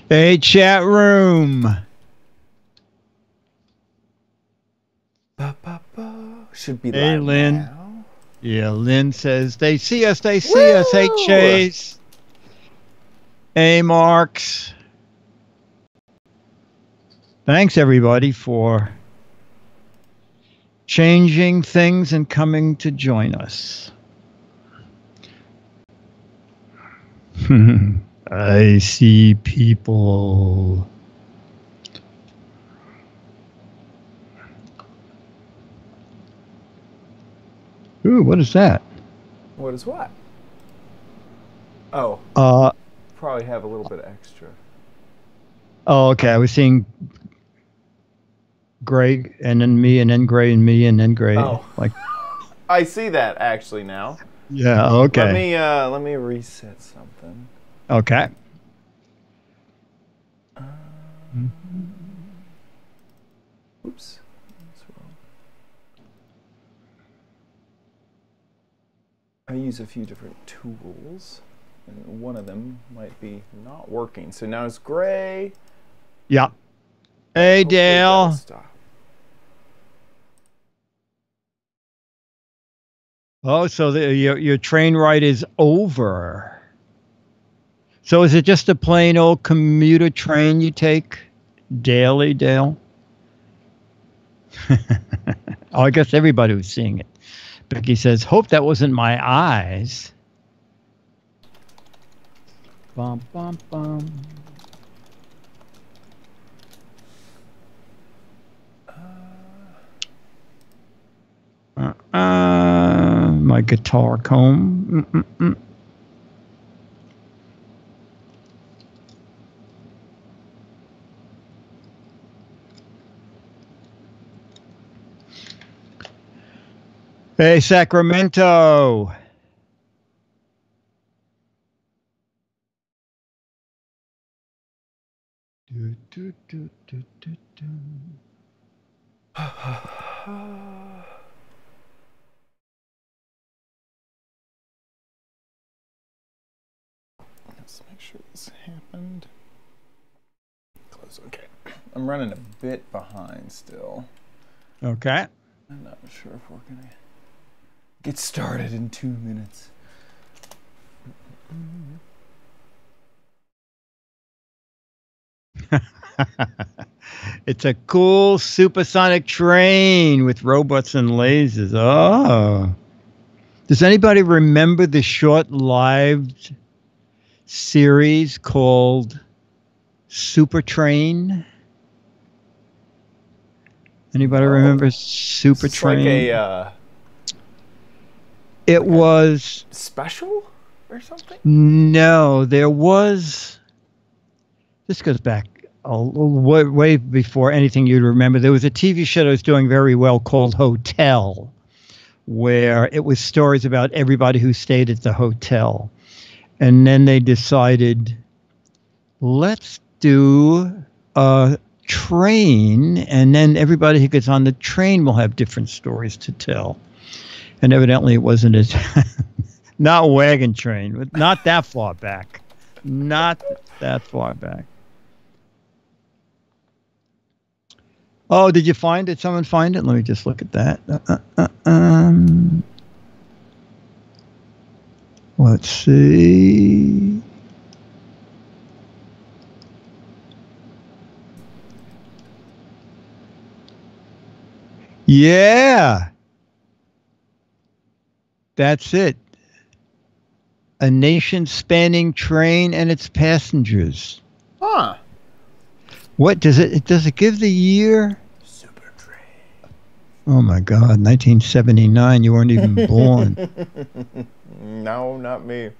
Hey, chat room. Should be Hey, live Lynn. now. Yeah, Lynn says they see us. They see us. Hey, Chase. Hey, Marks. Thanks, everybody, for changing things and coming to join us. I see people. Ooh, what is that? What is what? Oh. Probably have a little bit extra. Oh, okay. I was seeing Greg and then me and then Gray and me and then Gray. Oh. Like, I see that actually now. yeah, okay. Let me reset something. Okay. Oops. I use a few different tools, and one of them might be not working. So now it's gray. Yeah. Hey, Dale. Stop. Oh, so your train ride is over. So is it just a plain old commuter train you take daily, Dale? Oh, I guess everybody was seeing it. Becky says, hope that wasn't my eyes. Bum, bum, bum. My guitar comb. Hey, Sacramento. Let's make sure this happened. Close. Okay. I'm running a bit behind still. Okay. I'm not sure if we're gonna get started in 2 minutes. It's a cool supersonic train with robots and lasers. Oh. Does anybody remember the short-lived series called Super Train? Anybody remember Super Train? Like it was special or something? No, there was. This goes back way before anything you'd remember. There was a TV show that was doing very well called Hotel, where it was stories about everybody who stayed at the hotel. And then they decided, let's do a train, and then everybody who gets on the train will have different stories to tell. And evidently it wasn't as not wagon train, but not that far back. Not that far back. Oh, did you find it? Someone find it? Let me just look at that. Let's see. Yeah. That's it. A nation-spanning train and its passengers. Huh. What does it give the year? Super Train. Oh my God, 1979. You weren't even born. No, not me.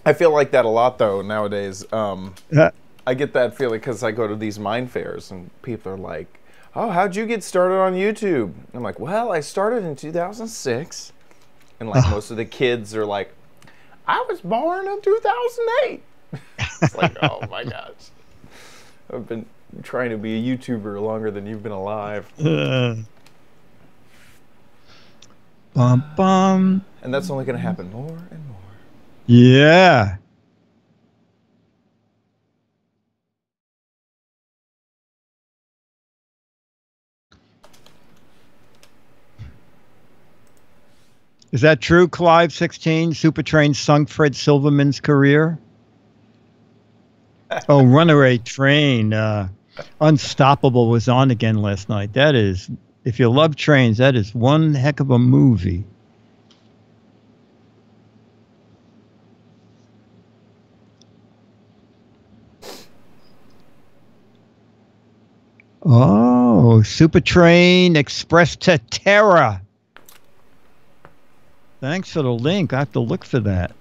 I feel like that a lot though nowadays. I get that feeling because I go to these mine fairs and people are like, oh, how'd you get started on YouTube? I'm like, well, I started in 2006. And like most of the kids are like, I was born in 2008. It's like, oh my gosh. I've been trying to be a YouTuber longer than you've been alive. Bum, bum. And that's only going to happen more and more. Yeah. Is that true, Clive 16? Supertrain sunk Fred Silverman's career? Oh, Runaway Train. Unstoppable was on again last night. That is, if you love trains, that is one heck of a movie. Oh, Supertrain Express to Terra. Thanks for the link. I have to look for that.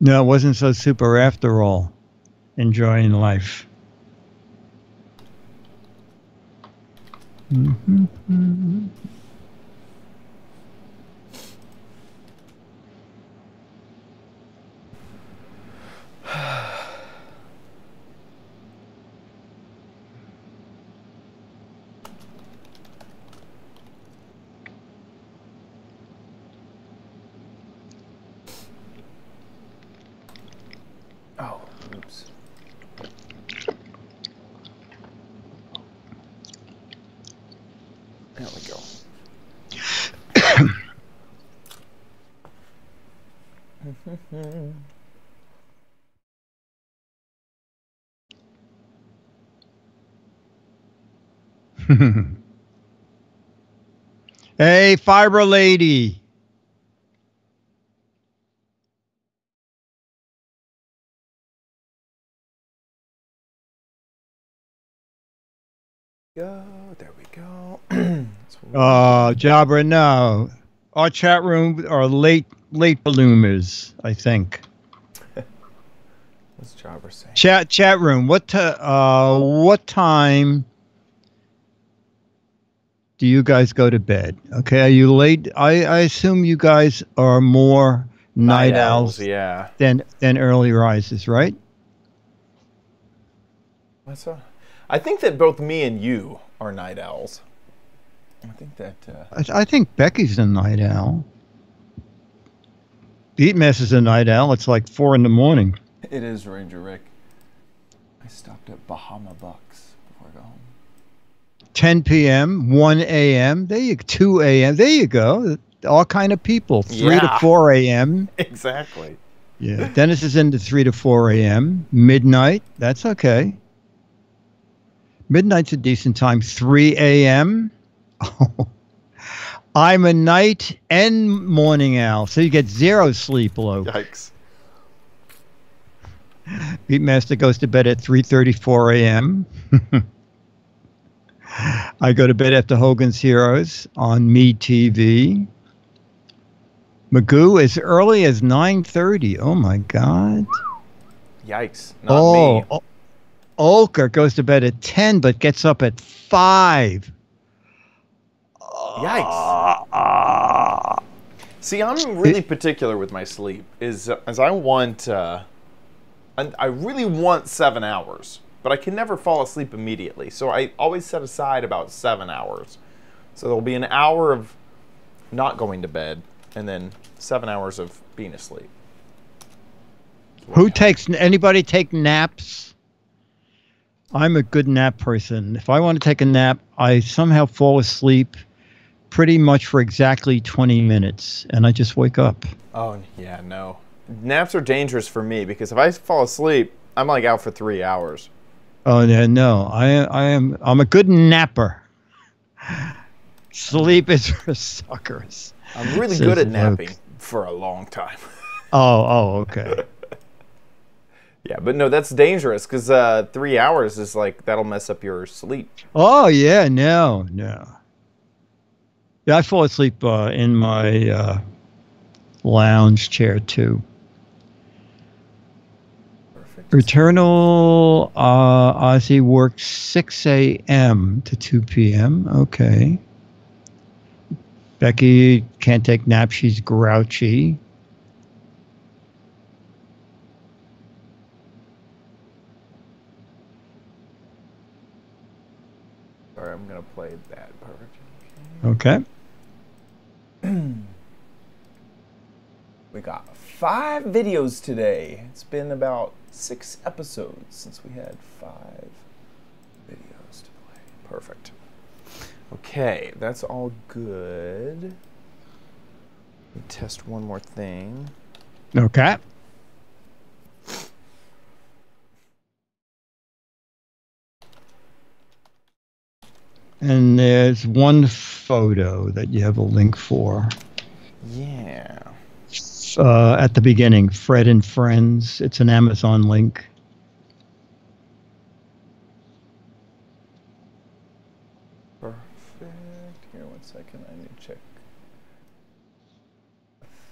No, it wasn't so super after all. Enjoying life. Oh, oops. There we go. Hey, Fiber Lady. Go. There we go. Jabra, no. Our chat room are late bloomers, I think. What's Jabra saying? Chat room. What time do you guys go to bed? Okay, are you late? I assume you guys are more night owls, yeah, than early risers, right? I think that both me and you are night owls. I think that. I think Becky's a night owl. Beatmaster's a night owl. It's like 4 in the morning. It is, Ranger Rick. I stopped at Bahama Bucks before I go home. 10 p.m., 1 a.m., 2 a.m. There you go. All kind of people. 3 to 4 a.m. Exactly. Yeah. Dennis is into 3 to 4 a.m. Midnight. That's okay. Midnight's a decent time. 3 a.m. Oh. I'm a night and morning owl, so you get 0 sleep, Low. Yikes. Beatmaster goes to bed at 3:34 a.m. I go to bed after Hogan's Heroes on Me TV. Magoo as early as 9:30. Oh my God. Yikes. Not me. Olker goes to bed at 10 but gets up at 5. Yikes. See, I'm really particular with my sleep. As I want, I really want 7 hours, but I can never fall asleep immediately. So I always set aside about 7 hours. So there'll be an hour of not going to bed, and then 7 hours of being asleep. Anybody take naps? I'm a good nap person. If I want to take a nap, I somehow fall asleep pretty much for exactly 20 minutes, and I just wake up. Oh, yeah, no. Naps are dangerous for me, because if I fall asleep, I'm like out for 3 hours. Oh, yeah, no. I'm a good napper. Sleep is for suckers. I'm really good at napping for a long time. Oh, okay. Yeah, but no, that's dangerous because 3 hours is like that'll mess up your sleep. Oh yeah, no. Yeah, I fall asleep in my lounge chair too. Perfect. Eternal Ozzy works 6 a.m. to 2 p.m. Okay. Becky can't take naps. She's grouchy. Sorry, I'm gonna play that part. Okay. We got 5 videos today. It's been about 6 episodes since we had 5 videos to play. Perfect. Okay, that's all good. Let me test one more thing. Okay. And there's one photo that you have a link for. Yeah. At the beginning, Fred and Friends. It's an Amazon link. Perfect. Here, 1 second. I need to check.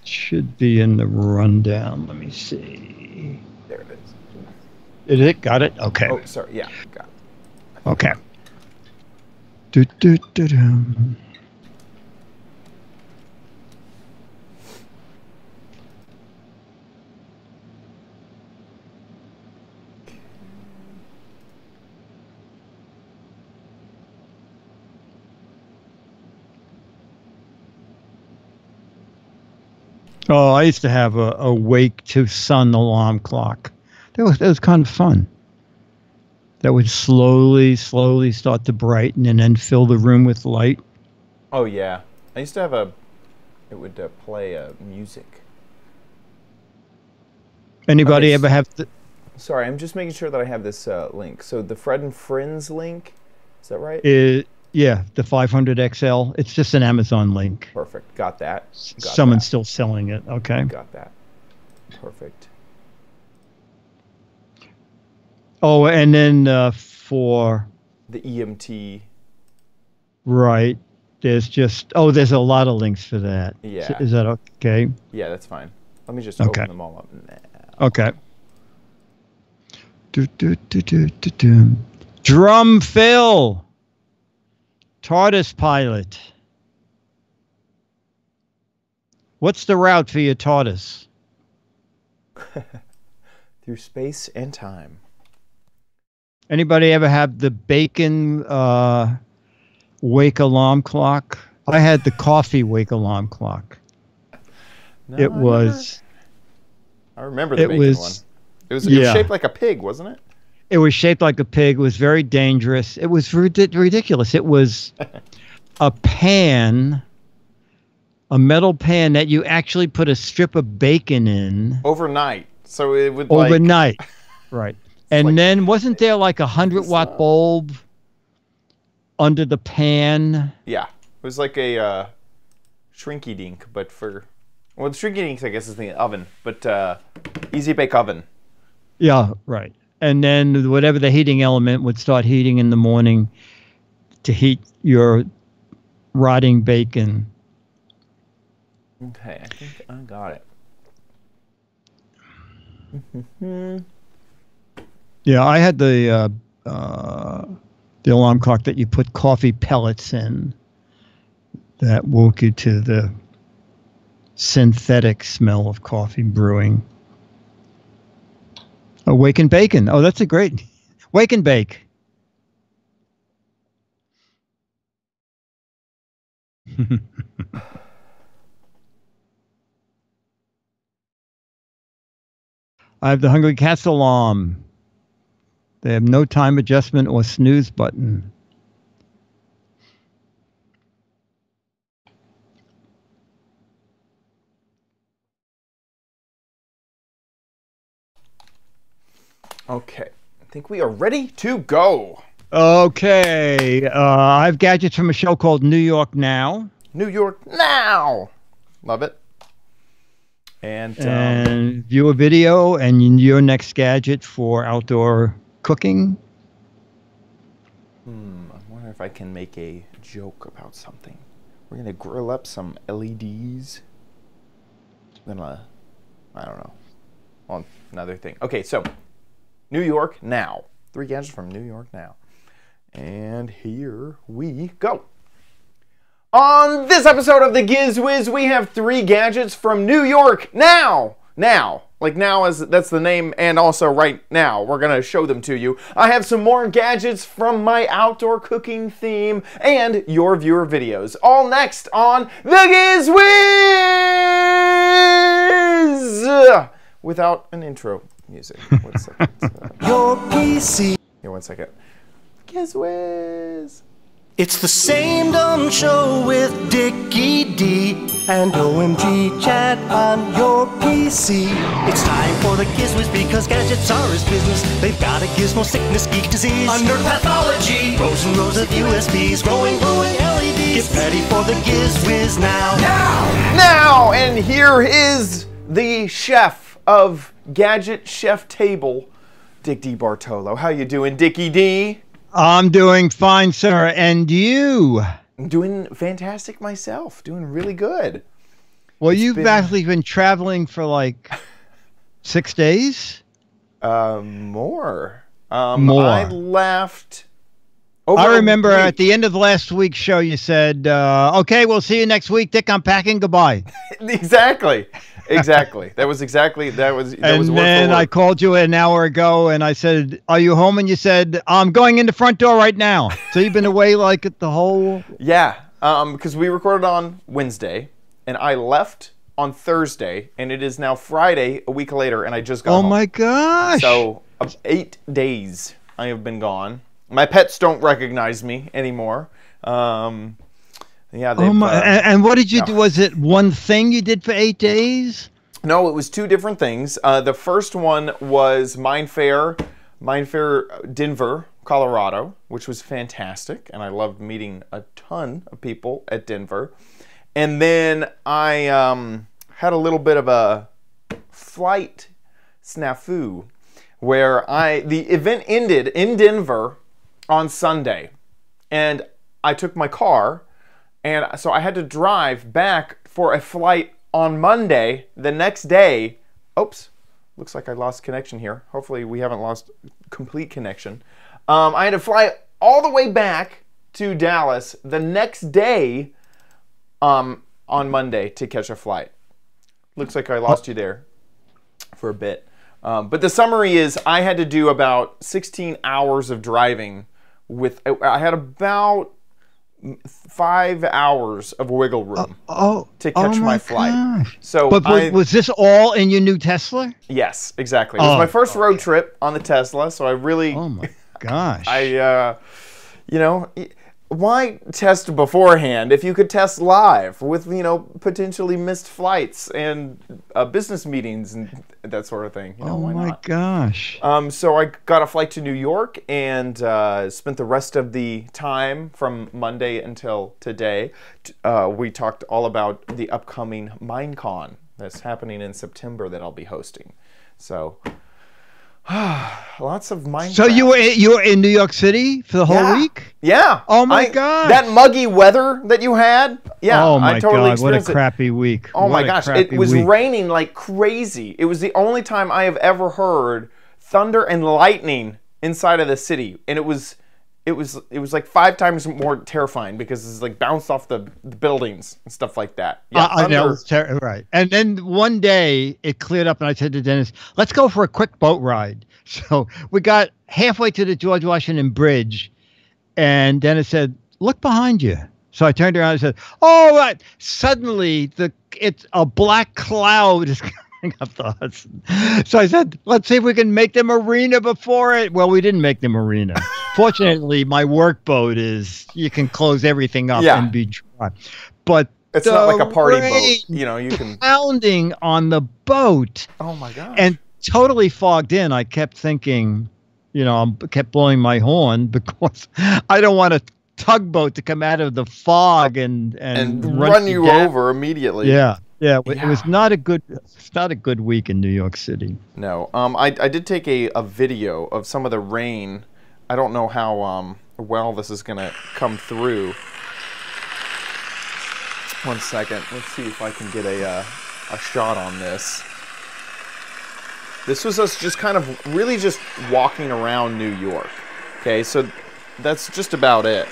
Should be in the rundown. Let me see. There it is. Is it? Got it? Okay. Oh, sorry. Yeah, got it. Okay. Do, do, do, do. Oh, I used to have a wake to sun alarm clock. That was kind of fun. That would slowly start to brighten and then fill the room with light. Oh yeah, I used to have it would play music. Anybody Okay, ever have the? Sorry, I'm just making sure that I have this link. So the Fred and Friends link, is that right? Yeah, the 500 XL. It's just an Amazon link. Perfect. Got that. Someone's still selling it. Okay. Got that. Perfect. Oh, and then for The EMT. right, there's there's a lot of links for that. Yeah. Is that okay? Yeah, that's fine. Let me just Okay. open them all up now. Okay. Drum fill. TARDIS pilot. What's the route for your TARDIS? Through space and time. Anybody ever have the bacon wake alarm clock? I had the coffee wake alarm clock. No, It was. I remember the bacon one. It was shaped like a pig, wasn't it? It was shaped like a pig. It was very dangerous. It was ridiculous. It was a pan, a metal pan that you actually put a strip of bacon in. Overnight. So it would overnight. Right. And like, then wasn't there like 100-watt bulb under the pan? Yeah. It was like a shrinky dink, but for... Well, the shrinky dinks, I guess, is the oven, but easy bake oven. Yeah, right. And then whatever the heating element would start heating in the morning to heat your rotting bacon. Okay, I think I got it. Yeah, I had the alarm clock that you put coffee pellets in that woke you to the synthetic smell of coffee brewing. Oh, wake and bacon. Oh, that's a great wake and bake. I have the Hungry Cats alarm. They have no time adjustment or snooze button. Okay, I think we are ready to go. Okay, I have gadgets from a show called New York Now. New York now. Love it. And view a video and your next gadget for outdoor cooking. I wonder if I can make a joke about something. We're gonna grill up some LEDs. I don't know. On another thing. Okay, so New York Now. 3 gadgets from New York Now. And here we go. On this episode of the Giz Wiz, we have 3 gadgets from New York Now. Now. Like now, that's the name, and also right now. We're going to show them to you. I have some more gadgets from my outdoor cooking theme and your viewer videos. All next on the Giz Wiz! Without an intro music. 1 second. Your PC. Here, 1 second. Giz Wiz! It's the same dumb show with Dickie D and OMG chat on your PC. It's time for the Giz Wiz because gadgets are his business. They've got a gizmo sickness, geek disease, under pathology, rows and rows of USBs, glowing LEDs. Get ready for the Giz Wiz now. Now! And here is the chef of Gadget Chef Table, Dick D. Bartolo. How you doing, Dickie D? I'm doing fine, sir. And you? I'm doing fantastic myself. Doing really good. Well, you've actually been traveling for like 6 days? More. More. I left... I remember at the end of the last week's show, you said, okay, we'll see you next week, Dick. I'm packing. Goodbye. Exactly. Exactly. That was exactly, that was And word for then word. I called you an hour ago and I said, are you home? And you said, I'm going in the front door right now. So you've been away like the whole... Yeah, because we recorded on Wednesday and I left on Thursday and it is now Friday a week later and I just got home. Oh my gosh. So 8 days I have been gone. My pets don't recognize me anymore. Yeah, Oh my, and what did you do? Was it one thing you did for 8 days? No, it was 2 different things. The first one was Mine Fair Denver, Colorado, which was fantastic, and I loved meeting a ton of people at Denver. And then I had a little bit of a flight snafu, where the event ended in Denver on Sunday, and I took my car, and so I had to drive back for a flight on Monday, the next day. Oops, looks like I lost connection here. Hopefully we haven't lost complete connection. I had to fly all the way back to Dallas the next day on Monday to catch a flight. Looks like I lost you there for a bit. But the summary is I had to do about 16 hours of driving I had about 5 hours of wiggle room to catch my flight. Gosh. So, but was this all in your new Tesla? Yes, exactly. It was my first road trip on the Tesla, so I really... Oh my gosh. You know, why test beforehand if you could test live with, you know, potentially missed flights and business meetings and that sort of thing? You know, oh why my not? gosh. So I got a flight to New York and spent the rest of the time from Monday until today. We talked all about the upcoming MineCon that's happening in September that I'll be hosting. So... lots of Minecraft. So you were in New York City for the whole week? Yeah. Oh my God. That muggy weather that you had. Yeah. Oh my I totally God. What a experienced it. crappy week. Oh my What a gosh. crappy It was week. raining like crazy. It was the only time I have ever heard thunder and lightning inside of the city, and it was like 5 times more terrifying because it's like bounced off the buildings and stuff like that. Yeah, I know, it's right. And then one day it cleared up, and I said to Dennis, "Let's go for a quick boat ride." So we got halfway to the George Washington Bridge, and Dennis said, "Look behind you." So I turned around and said, "Oh, right!" Suddenly, it's a black cloud is coming up the Hudson. So I said, "Let's see if we can make the marina before it." Well, we didn't make the marina. Fortunately, my work boat you can close everything up and be dry. But it's not like a party rain boat. You know, you can pounding on the boat. Oh my gosh. And totally fogged in. I kept thinking, I kept blowing my horn because I don't want a tugboat to come out of the fog and run you down. over immediately. Yeah. Yeah, it Yeah. was not a good. It's not a good week in New York City. No. I did take a video of some of the rain. I don't know how well this is gonna come through. One second. Let's see if I can get a shot on this. This was us just kind of really just walking around New York. Okay, so that's just about it.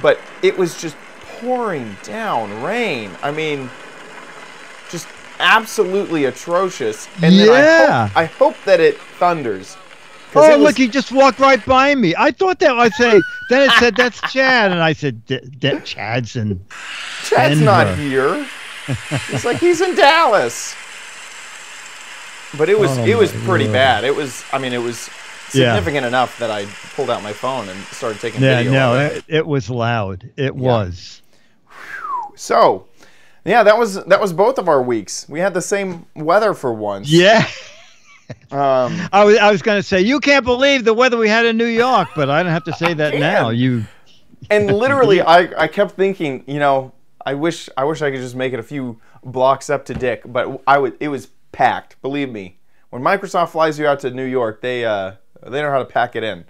But it was just pouring down rain. I mean, just absolutely atrocious. And then Yeah. I hope that it thunders. 'Cause Oh, it was- look, he just walked right by me. I thought that I'd say, then it said, that's Chad. And I said, Chad's in Chad's not Denver." here. It's like he's in Dallas. But it was Oh, it was my pretty Lord. bad. It was it was Yeah. significant enough that I pulled out my phone and started taking Yeah, video no, of it. it was loud. It was. So, yeah, that was both of our weeks. We had the same weather for once. Yeah. Um, I was going to say, you can't believe the weather we had in New York, but I don't have to say that can. now. You. and literally, I kept thinking, I wish I could just make it a few blocks up to Dick, but it was packed. Believe me, when Microsoft flies you out to New York, they know how to pack it in.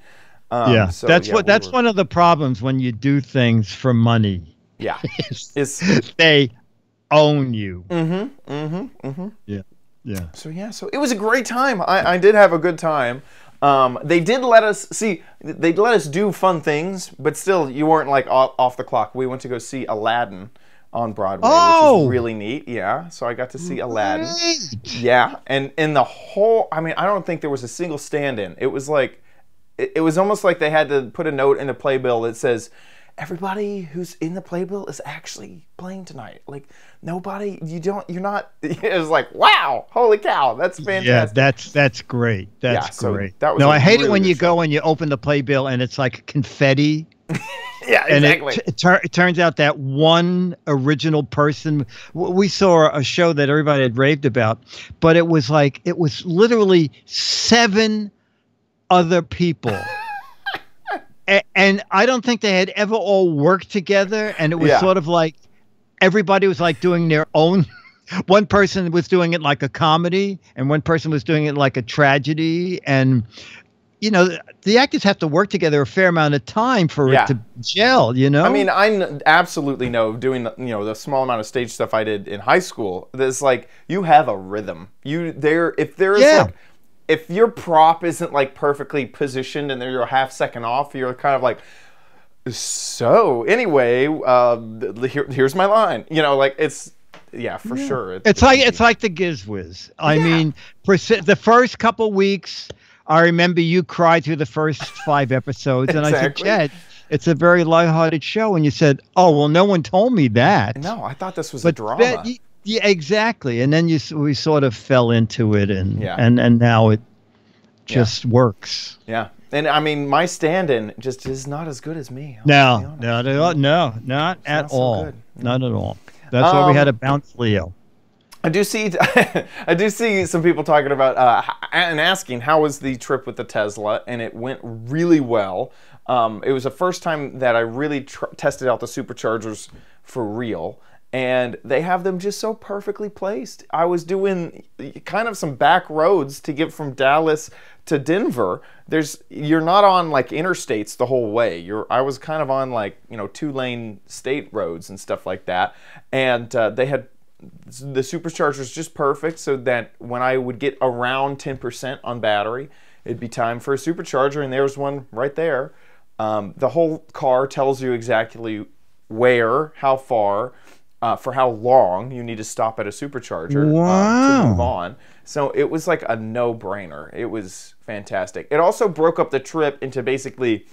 Yeah, So, that's yeah, what. we That's were- one of the problems when you do things for money. Yeah, it's They own you. mm-hmm. Yeah. So it was a great time. I did have a good time. They did let us do fun things, but still, you weren't like off the clock. We went to go see Aladdin on Broadway, which Oh! was really neat. Yeah, so I got to see Aladdin. Great. Yeah, and in the whole, I mean, I don't think there was a single stand-in. It was like, it was almost like they had to put a note in the playbill that says, everybody who's in the playbill is actually playing tonight. Like, nobody, you're not, it was like, wow, holy cow, that's fantastic. Yeah, that's great. That's Yeah, so great. that was No, a I hate it really when good you show. go and you open the playbill and it's like confetti. Yeah, And exactly. it turns out that one original person, we saw a show that everybody had raved about, but it was literally 7 other people. And I don't think they had ever all worked together. And it was Yeah. sort of like everybody was like doing their own. One person was doing it like a comedy and one person was doing it like a tragedy. And, the actors have to work together a fair amount of time for Yeah. it to gel, I mean, absolutely know doing the small amount of stage stuff I did in high school. There's like you have a rhythm. Yeah. If your prop isn't like perfectly positioned and you're a half second off, you're kind of like. So anyway, here's my line. Like it's for sure. It's like the Giz Wiz. I mean, the first couple weeks, I remember you cried through the first 5 episodes, and I said, Exactly. Chad, it's a very lighthearted show, and you said, oh well, no one told me that. No, I thought this was a But drama. yeah, exactly. And then we sort of fell into it, and Yeah. and now it just works. Yeah, and I mean, my stand-in just is not as good as me. I'll be No, honest. not at all. No, not at not so all. good. Not at all. That's why we had to bounce Leo. I do see some people talking about and asking how was the trip with the Tesla, and it went really well. It was the first time that I really tested out the superchargers for real, and they have them just so perfectly placed. I was doing kind of some back roads to get from Dallas to Denver. You're not on like interstates the whole way. I was kind of on like 2-lane state roads and stuff like that, and they had the supercharger's just perfect so that when I would get around 10% on battery, it'd be time for a supercharger, and there's one right there. The whole car tells you exactly where, how far, for how long you need to stop at a supercharger to Wow. move on. So it was like a no-brainer. It was fantastic. It also broke up the trip into basically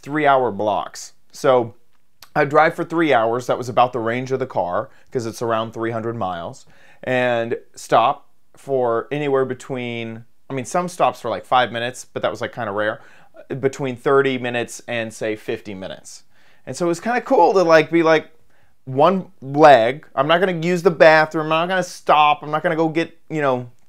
3-hour blocks. So I'd drive for 3 hours. That was about the range of the car because it's around 300 miles. And stop for anywhere between, some stops for like 5 minutes, but that was like kind of rare, between 30 minutes and say 50 minutes. And so it was kind of cool to be like one leg. I'm not going to use the bathroom. I'm not going to stop. I'm not going to go get,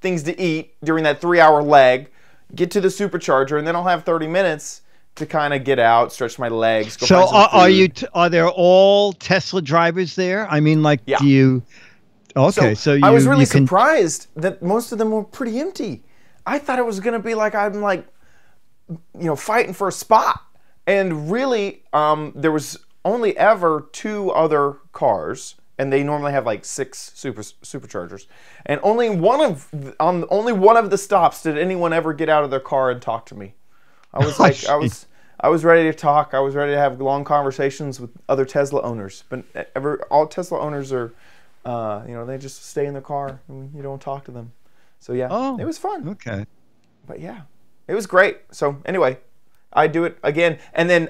things to eat during that 3-hour leg, get to the supercharger, and then I'll have 30 minutes to kind of get out, stretch my legs. Go So find some are food. are there all Tesla drivers there? I mean, Yeah. do you? Okay, so I was really you can. surprised that most of them were pretty empty. I thought it was going to be like I'm like, fighting for a spot. And really, there was only ever 2 other cars, and they normally have like 6 superchargers. And only one of the stops did anyone ever get out of their car and talk to me. I was like, I was ready to talk. I was ready to have long conversations with other Tesla owners. But all Tesla owners are, they just stay in their car and you don't talk to them. So yeah, it was fun. Okay. But yeah, it was great. So anyway, I do it again. And then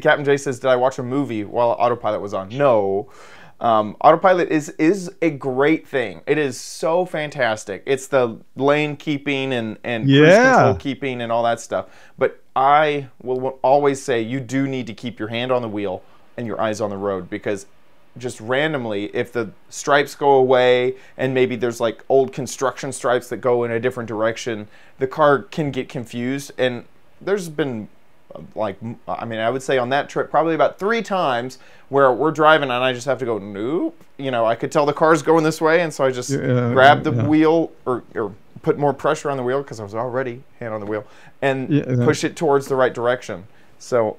Captain J says, did I watch a movie while Autopilot was on? No. Autopilot is a great thing. It is so fantastic. It's the lane keeping and cruise control keeping and all that stuff. But I will always say you do need to keep your hand on the wheel and your eyes on the road, because just randomly, if the stripes go away and maybe there's like old construction stripes that go in a different direction, the car can get confused. And there's been I would say on that trip probably about 3 times where we're driving and I just have to go, nope. I could tell the car's going this way, and so I just grab the wheel or put more pressure on the wheel because I was already hand on the wheel and push it towards the right direction. So,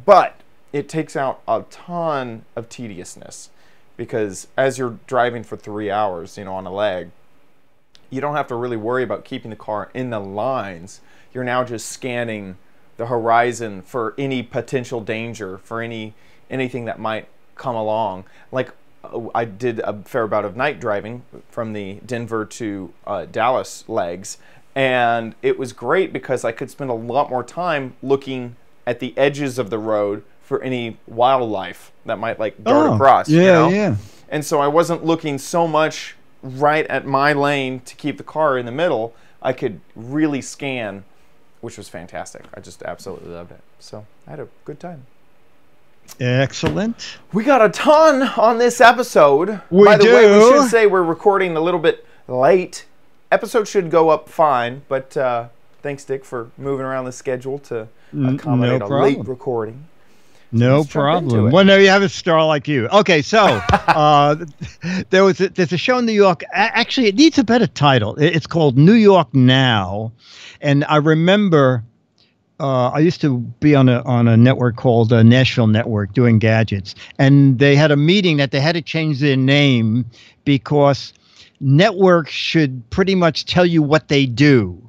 but it takes out a ton of tediousness, because as you're driving for 3 hours, on a leg, you don't have to really worry about keeping the car in the lines. You're now just scanning the horizon for any potential danger, for anything that might come along. Like I did a fair bout of night driving from the Denver to Dallas legs, and it was great because I could spend a lot more time looking at the edges of the road for any wildlife that might dart across. Yeah. And so I wasn't looking so much right at my lane to keep the car in the middle. I could really scan, which was fantastic. I just absolutely loved it. So I had a good time. Excellent. We got a ton on this episode. By the way, we should say we're recording a little bit late. Episode should go up fine, but thanks, Dick, for moving around the schedule to accommodate a late recording. No problem. Well, no, you have a star like you. Okay, so there's a show in New York. Actually, it needs a better title. It's called New York Now, and I remember I used to be on a network called Nashville Network doing gadgets, and they had a meeting that they had to change their name because networks should pretty much tell you what they do.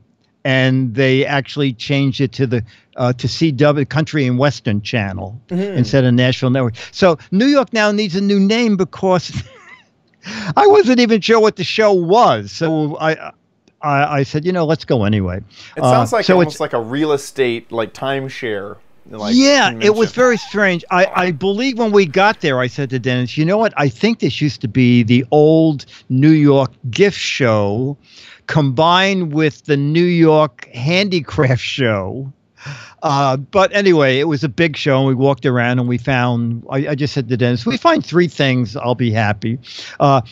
And they actually changed it to the to CW, Country and Western Channel, instead of Nashville Network. So New York Now needs a new name because I wasn't even sure what the show was. So I said, let's go anyway. It sounds like almost like a real estate, timeshare. It was very strange. I believe when we got there, I said to Dennis, you know what? I think this used to be the old New York gift show combined with the New York handicraft show. But anyway, it was a big show, and we walked around and we found, I just said to Dennis, we find 3 things, I'll be happy.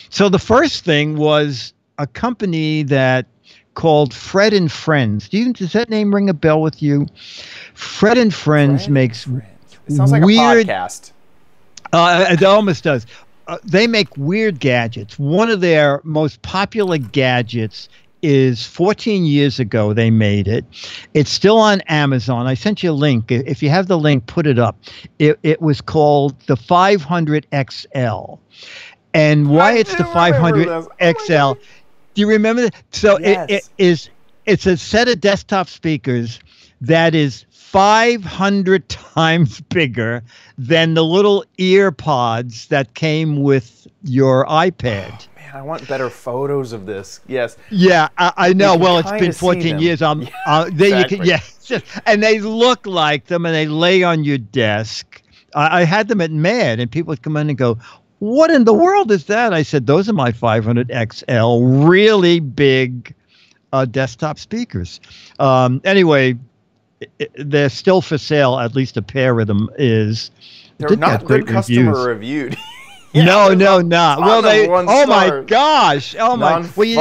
So the first thing was a company that called Fred and Friends. Does that name ring a bell with you? Fred and Friends makes It sounds like weird, a podcast. It almost does. They make weird gadgets. One of their most popular gadgets is 14 years ago they made it. It's still on Amazon. I sent you a link. If you have the link, put it up. It was called the 500 XL. And why it's the 500 XL? Do you remember that? So yes. It's a set of desktop speakers that is 500 times bigger than the little ear pods that came with your iPad. I want better photos of this. Yes. Yeah, I know. Well, it's been 14 years. Exactly. And they look like them, and they lay on your desk. I had them at MAD, and people would come in and go, "What in the world is that?" I said, "Those are my 500 XL, really big desktop speakers." Anyway, they're still for sale. At least a pair of them is. They're not good customer reviewed. No, not. Well, oh my gosh. Oh my. Well, you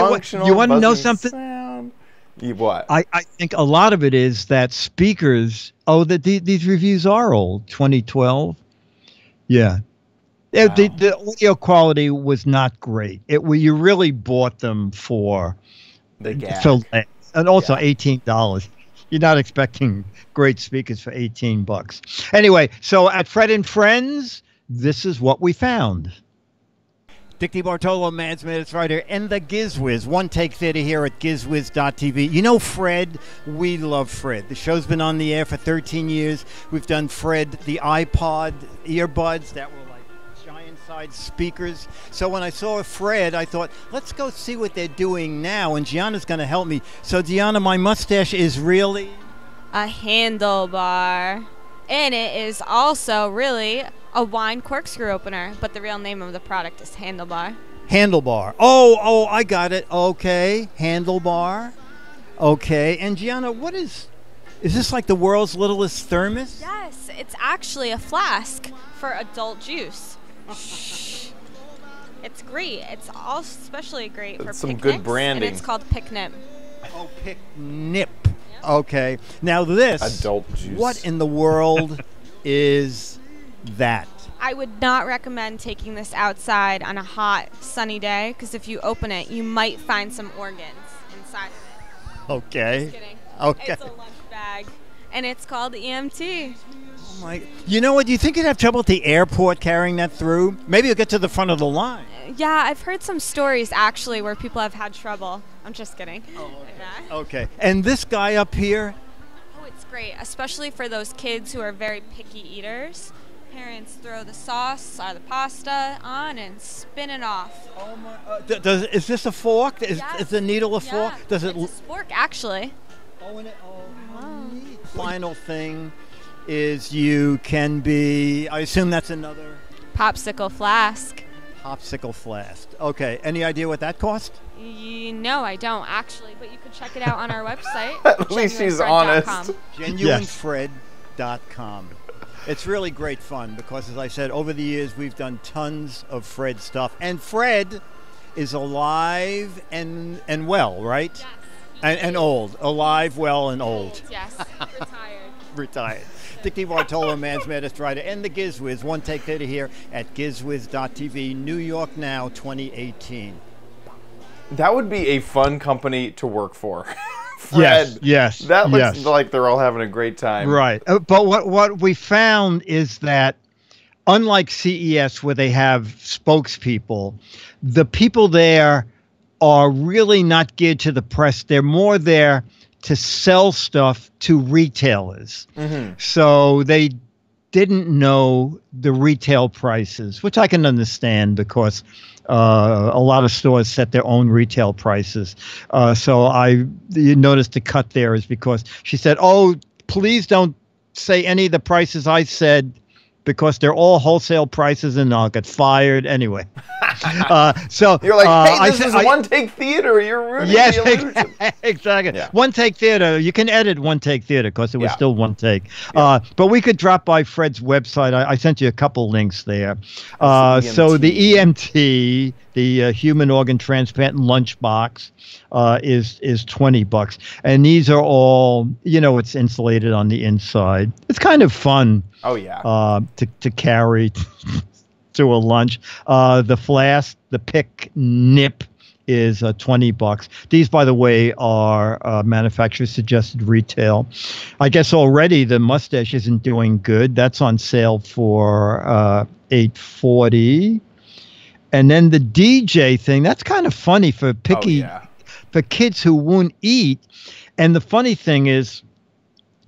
want to know something? What? I think a lot of it is that speakers. Oh, that these reviews are old. 2012. Yeah. The audio quality was not great. You really bought them for The gag. and also Yeah. $18. You're not expecting great speakers for $18. Anyway, so at Fred and Friends, this is what we found. Dick DiBartolo, Man's Minutes Writer, and the Giz Wiz. One Take Theater here at gizwiz.tv. You know Fred? We love Fred. The show's been on the air for 13 years. We've done Fred, the iPod earbuds that were like giant-sized speakers. So when I saw Fred, I thought, let's go see what they're doing now, and Gianna's going to help me. So, Gianna, my mustache is really... a handlebar. And it is also really a wine corkscrew opener, but the real name of the product is Handlebar. Handlebar. Oh, I got it. Okay, handlebar. Okay, and Gianna, is this like the world's littlest thermos? Yes, it's actually a flask for adult juice. It's great. It's all especially great for Some picnics, good branding. And it's called Picnip. Oh, Picnip. Okay, now this. Adult juice. What in the world is that? I would not recommend taking this outside on a hot, sunny day, because if you open it, you might find some organs inside of it. Okay. Just kidding. Okay. It's a lunch bag, and it's called EMT. Oh my! You know what? Do you think you'd have trouble at the airport carrying that through? Maybe you'll get to the front of the line. Yeah, I've heard some stories actually where people have had trouble. I'm just kidding. Oh, okay. Yeah. Okay. And this guy up here. Oh, it's great, especially for those kids who are very picky eaters. Parents throw the sauce or the pasta on and spin it off. Oh my! Is this a fork? Is the needle a fork? Does it? It's a spork, actually. Oh, and how neat. Final thing is you can be. I assume that's another Popsicle flask. popsicle flask. Okay. Any idea what that cost? No, I don't actually, but you could check it out on our website. At least she's honest. Genuinefred.com. It's really great fun because, as I said, over the years we've done tons of Fred stuff, and Fred is alive and well, right? Yes. And old, alive, well, and old. Yes, retired. Retired. Dick DiBartolo, Man's Maddest Writer, and the Giz Wiz. One Take Theater here at gizwiz.tv, New York Now 2018. That would be a fun company to work for. Fred. Yes. That looks like they're all having a great time. Right. But what we found is that unlike CES where they have spokespeople, the people there are really not geared to the press. They're more there to sell stuff to retailers. Mm-hmm. So they didn't know the retail prices, which I can understand because a lot of stores set their own retail prices. So you noticed the cut there is because she said, "Oh, please don't say any of the prices I said because they're all wholesale prices and I'll get fired anyway." So you're like, "Hey, this is One Take Theater. You're ruining the illusion." Exactly. Yeah. One Take Theater. You can edit One Take Theater because it was still one take. Yeah. But we could drop by Fred's website. I sent you a couple links there. So the EMT, the human organ transplant lunchbox, is $20, and these are all, it's insulated on the inside. It's kind of fun. Oh yeah. To carry to a lunch. The flask, the pick nip, is $20. These, by the way, are manufacturer suggested retail. I guess already the mustache isn't doing good. That's on sale for $8.40. And then the DJ thing, that's kind of funny for for kids who won't eat. And the funny thing is,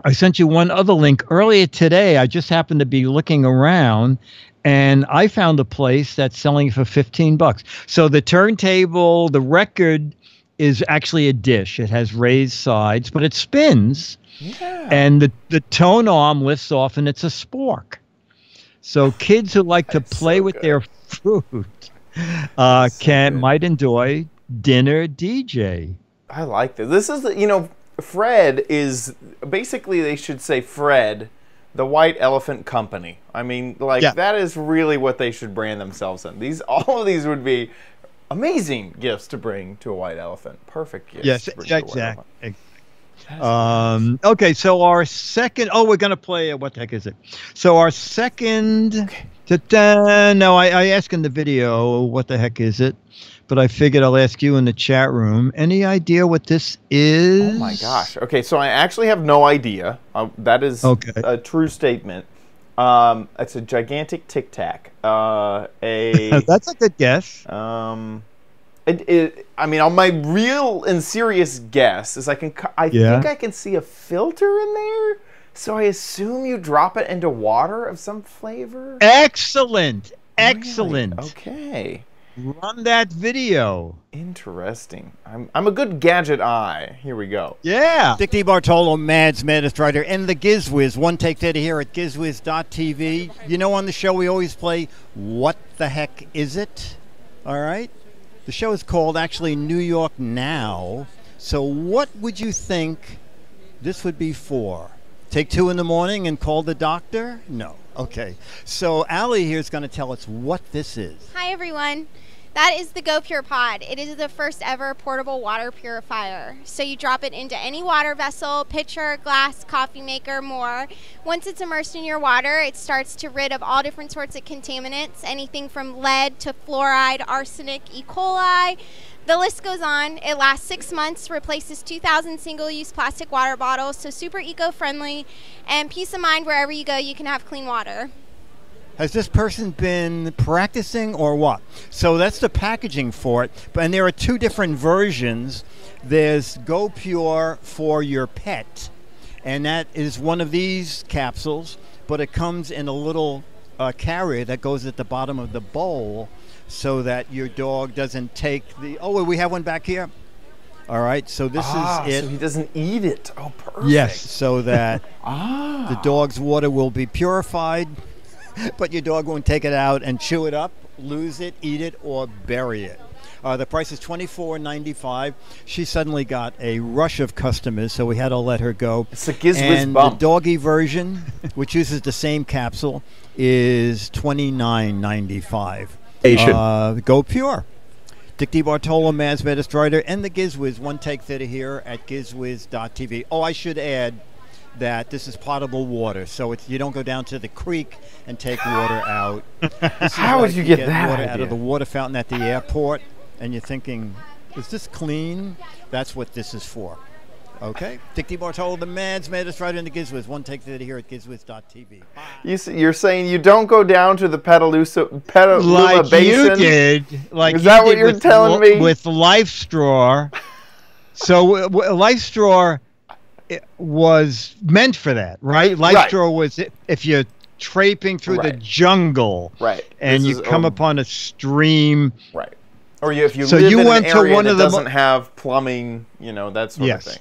I sent you one other link earlier today. I just happened to be looking around, and I found a place that's selling for $15. So the turntable, the record is actually a dish. It has raised sides, but it spins. Yeah. And the tone arm lifts off, and it's a spork. So kids who like to play with their fruit might enjoy dinner DJ. I like this. This is, Fred is basically, they should say Fred, the White Elephant Company. I mean, that is really what they should brand themselves in. All of these would be amazing gifts to bring to a white elephant. Perfect gifts. Yes, to bring to a white elephant. Okay, so our second. Oh, we're gonna play. What the heck is it? So our second Ta-da! No, I asked in the video, what the heck is it? But I figured I'll ask you in the chat room. Any idea what this is? Oh my gosh. Okay, so I actually have no idea. That is a true statement. It's a gigantic Tic Tac. That's a good guess. I mean, my real and serious guess is I think I can see a filter in there. So I assume you drop it into water of some flavor? Excellent. Excellent. Really? Okay. Run that video. Interesting. I'm a good gadget eye. Here we go. Yeah. Dick DeBartolo, Mads, Maddest Writer, and the Giz Wiz. One take that here at gizwiz.tv. You know, on the show we always play What the Heck Is It? All right? The show is called actually New York Now. So what would you think this would be for? Take 2 in the morning and call the doctor? No. Okay. So Allie here is going to tell us what this is. Hi, everyone. That is the Go Pure Pod. It is the first ever portable water purifier. So you drop it into any water vessel, pitcher, glass, coffee maker, more. Once it's immersed in your water, it starts to rid of all different sorts of contaminants, anything from lead to fluoride, arsenic, E. coli. The list goes on. It lasts 6 months, replaces 2,000 single-use plastic water bottles, so super eco-friendly, and peace of mind wherever you go, you can have clean water. Has this person been practicing or what? So that's the packaging for it. And there are 2 different versions. There's Go Pure for your pet, and that is one of these capsules, but it comes in a little carrier that goes at the bottom of the bowl so that your dog doesn't take the... Oh, we have one back here. All right, so this is it. So he doesn't eat it. Oh, perfect. Yes, so that the dog's water will be purified, but your dog won't take it out and chew it up, lose it, eat it, or bury it. The price is $24.95. She suddenly got a rush of customers, so we had to let her go. It's a Giz Wiz and bump. The doggy version, which uses the same capsule, is $29.95. Go Pure. Dick DeBartolo, Mads, Maddest Writer, and the Giz Wiz. One take that here at gizwiz.tv. Oh, I should add that this is potable water, so you don't go down to the creek and take water out. How would you get that water idea? out of the water fountain at the airport, and you're thinking, is this clean? That's what this is for. Okay, Dick DeBartolo, the Mads, Maddest Writer, and the Giz Wiz. One take that here at gizwiz.tv. You're saying you don't go down to the Petaluma like Basin? You did. Like is that what you're telling me? With Life Straw. So Life Straw was meant for that, right? Life Straw was if you're traipsing through the jungle, and you come upon a stream, or if you live in an area that doesn't have plumbing, you know, that sort of thing.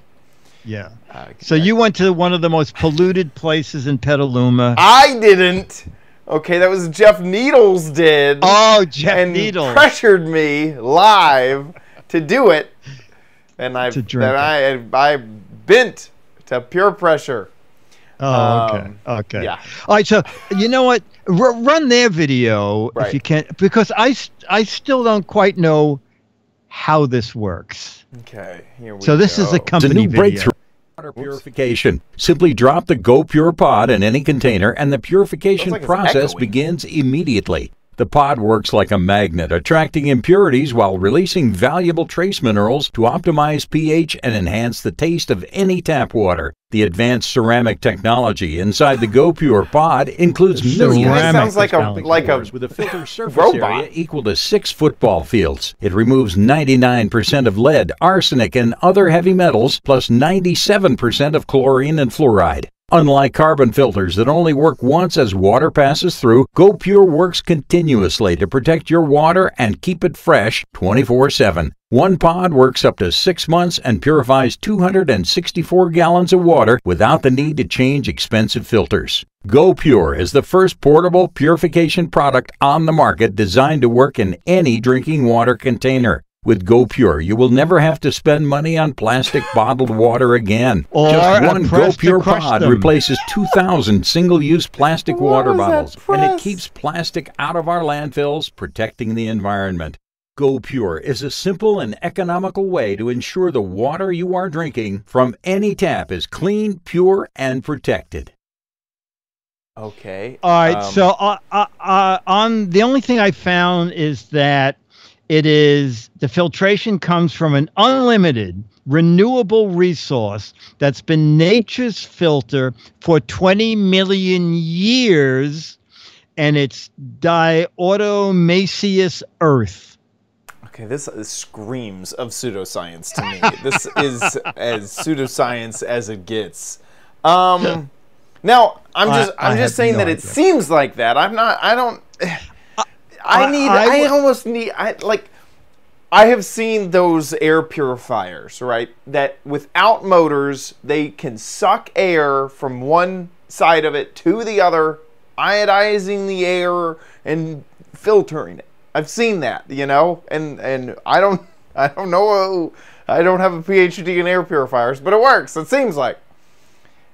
Yeah. So you went to one of the most polluted places in Petaluma. I didn't. Okay, that was Jeff Needles did. Oh, Jeff Needles pressured me live to do it, and I bent to pure pressure. Oh, okay. Yeah. All right. So you know what? Run their video if you can, because I still don't quite know how this works. Okay. Here we go. So this is a company video. Breakthrough. Water purification. Simply drop the Go Pure pod in any container and the purification process begins immediately. The pod works like a magnet, attracting impurities while releasing valuable trace minerals to optimize pH and enhance the taste of any tap water. The advanced ceramic technology inside the Go Pure pod includes millions of sounds like a with a filter surface area equal to 6 football fields. It removes 99% of lead, arsenic, and other heavy metals, plus 97% of chlorine and fluoride. Unlike carbon filters that only work once as water passes through, Go Pure works continuously to protect your water and keep it fresh 24/7. One pod works up to 6 months and purifies 264 gallons of water without the need to change expensive filters. Go Pure is the first portable purification product on the market designed to work in any drinking water container. With Go Pure, you will never have to spend money on plastic bottled water again. Just one Go Pure pod replaces 2,000 single-use plastic water bottles, and it keeps plastic out of our landfills, protecting the environment. Go Pure is a simple and economical way to ensure the water you are drinking from any tap is clean, pure, and protected. Okay. All right. So on the only thing I found is that the filtration comes from an unlimited renewable resource that's been nature's filter for 20 million years, and it's diautomaceous earth. Okay, this screams of pseudoscience to me. This is as pseudoscience as it gets. Now I'm just saying that it seems like that. I have seen those air purifiers, right? That without motors, they can suck air from one side of it to the other, iodizing the air and filtering it. I've seen that, you know, and I don't know. I don't have a PhD in air purifiers, but it works. It seems like.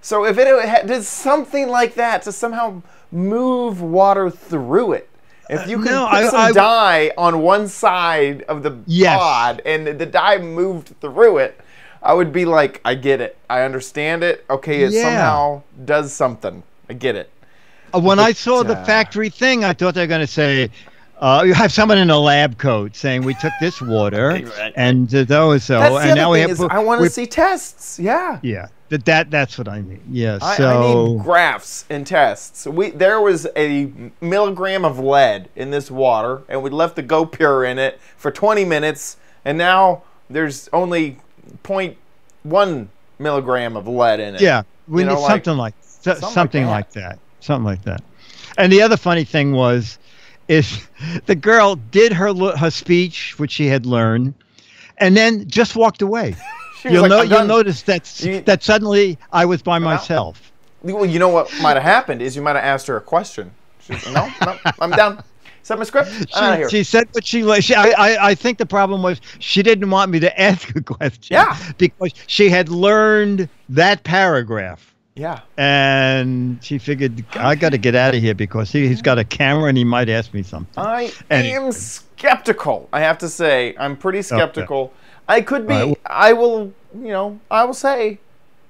So if it did something like that to somehow move water through it, if you could put some dye on one side of the pod and the dye moved through it, I would be like, I get it. I understand it. Okay, it somehow does something. I get it. When I saw the factory thing, I thought they were going to say, you have someone in a lab coat saying we took this water and those so, that's and now we have. I want to see tests. Yeah. Yeah. That's what I mean. Yeah. I So need graphs and tests. There was a milligram of lead in this water, and we left the GoPure in it for 20 minutes, and now there's only 0.1 milligram of lead in it. Yeah. We need something like that. Something like that. And the other funny thing is the girl did her speech, which she had learned, and then just walked away. You'll notice that suddenly I was by myself. Well, you know what might have happened is you might have asked her a question. She's no, I'm done. Is that my script? I'm out of here. She said what I think the problem was she didn't want me to ask a question. Yeah. Because she had learned that paragraph. Yeah. And she figured, I got to get out of here because he's got a camera and he might ask me something. I am skeptical, I have to say. I'm pretty skeptical. Okay. I could be. Right. I will say.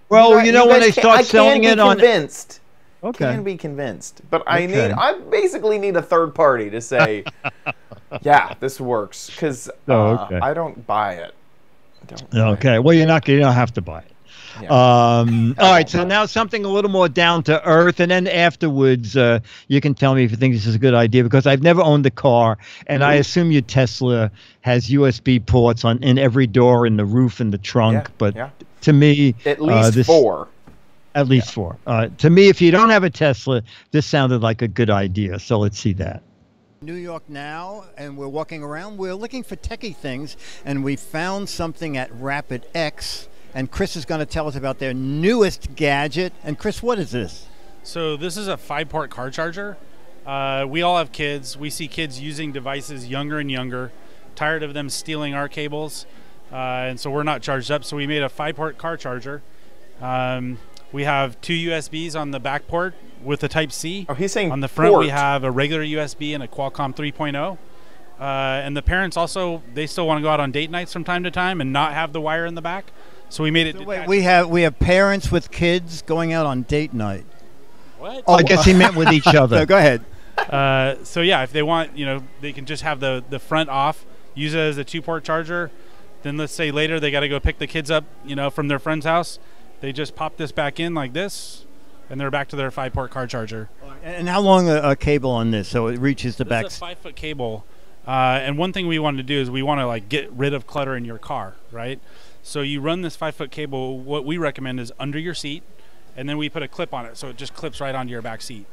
Well, when they start selling it on. Convinced. Okay. I can be convinced. But I basically need a third party to say, yeah, this works. Because I don't buy it. Okay. Well, you don't have to buy it. Yeah. All right, so now something a little more down to earth, and then afterwards you can tell me if you think this is a good idea, because I've never owned a car, and I assume your Tesla has USB ports in every door, in the roof, and the trunk, but to me... At least four. At least four. To me, if you don't have a Tesla, this sounded like a good idea, so let's see that. New York now, and we're walking around. We're looking for techie things, and we found something at Rapid X. And Chris is going to tell us about their newest gadget. And Chris, what is this? So this is a 5-port car charger. We all have kids. We see kids using devices younger and younger, tired of them stealing our cables. And so we're not charged up. So we made a 5-port car charger. We have 2 USBs on the back port with a Type-C. Oh, he's saying on the front we have a regular USB and a Qualcomm 3.0. And the parents also, they still want to go out on date nights from time to time and not have the wire in the back. So we made it. So wait, we have parents with kids going out on date night. What? Oh, I guess he meant with each other. No, go ahead. So yeah, if they want, they can just have the front off, use it as a 2-port charger. Then let's say later they got to go pick the kids up, from their friend's house. They just pop this back in like this, and they're back to their 5-port car charger. And how long a cable on this so it reaches the back? This is a 5-foot cable. And one thing we wanted to do is we want to get rid of clutter in your car, right? So you run this 5-foot cable. What we recommend is under your seat, and then we put a clip on it, so it just clips right onto your back seat.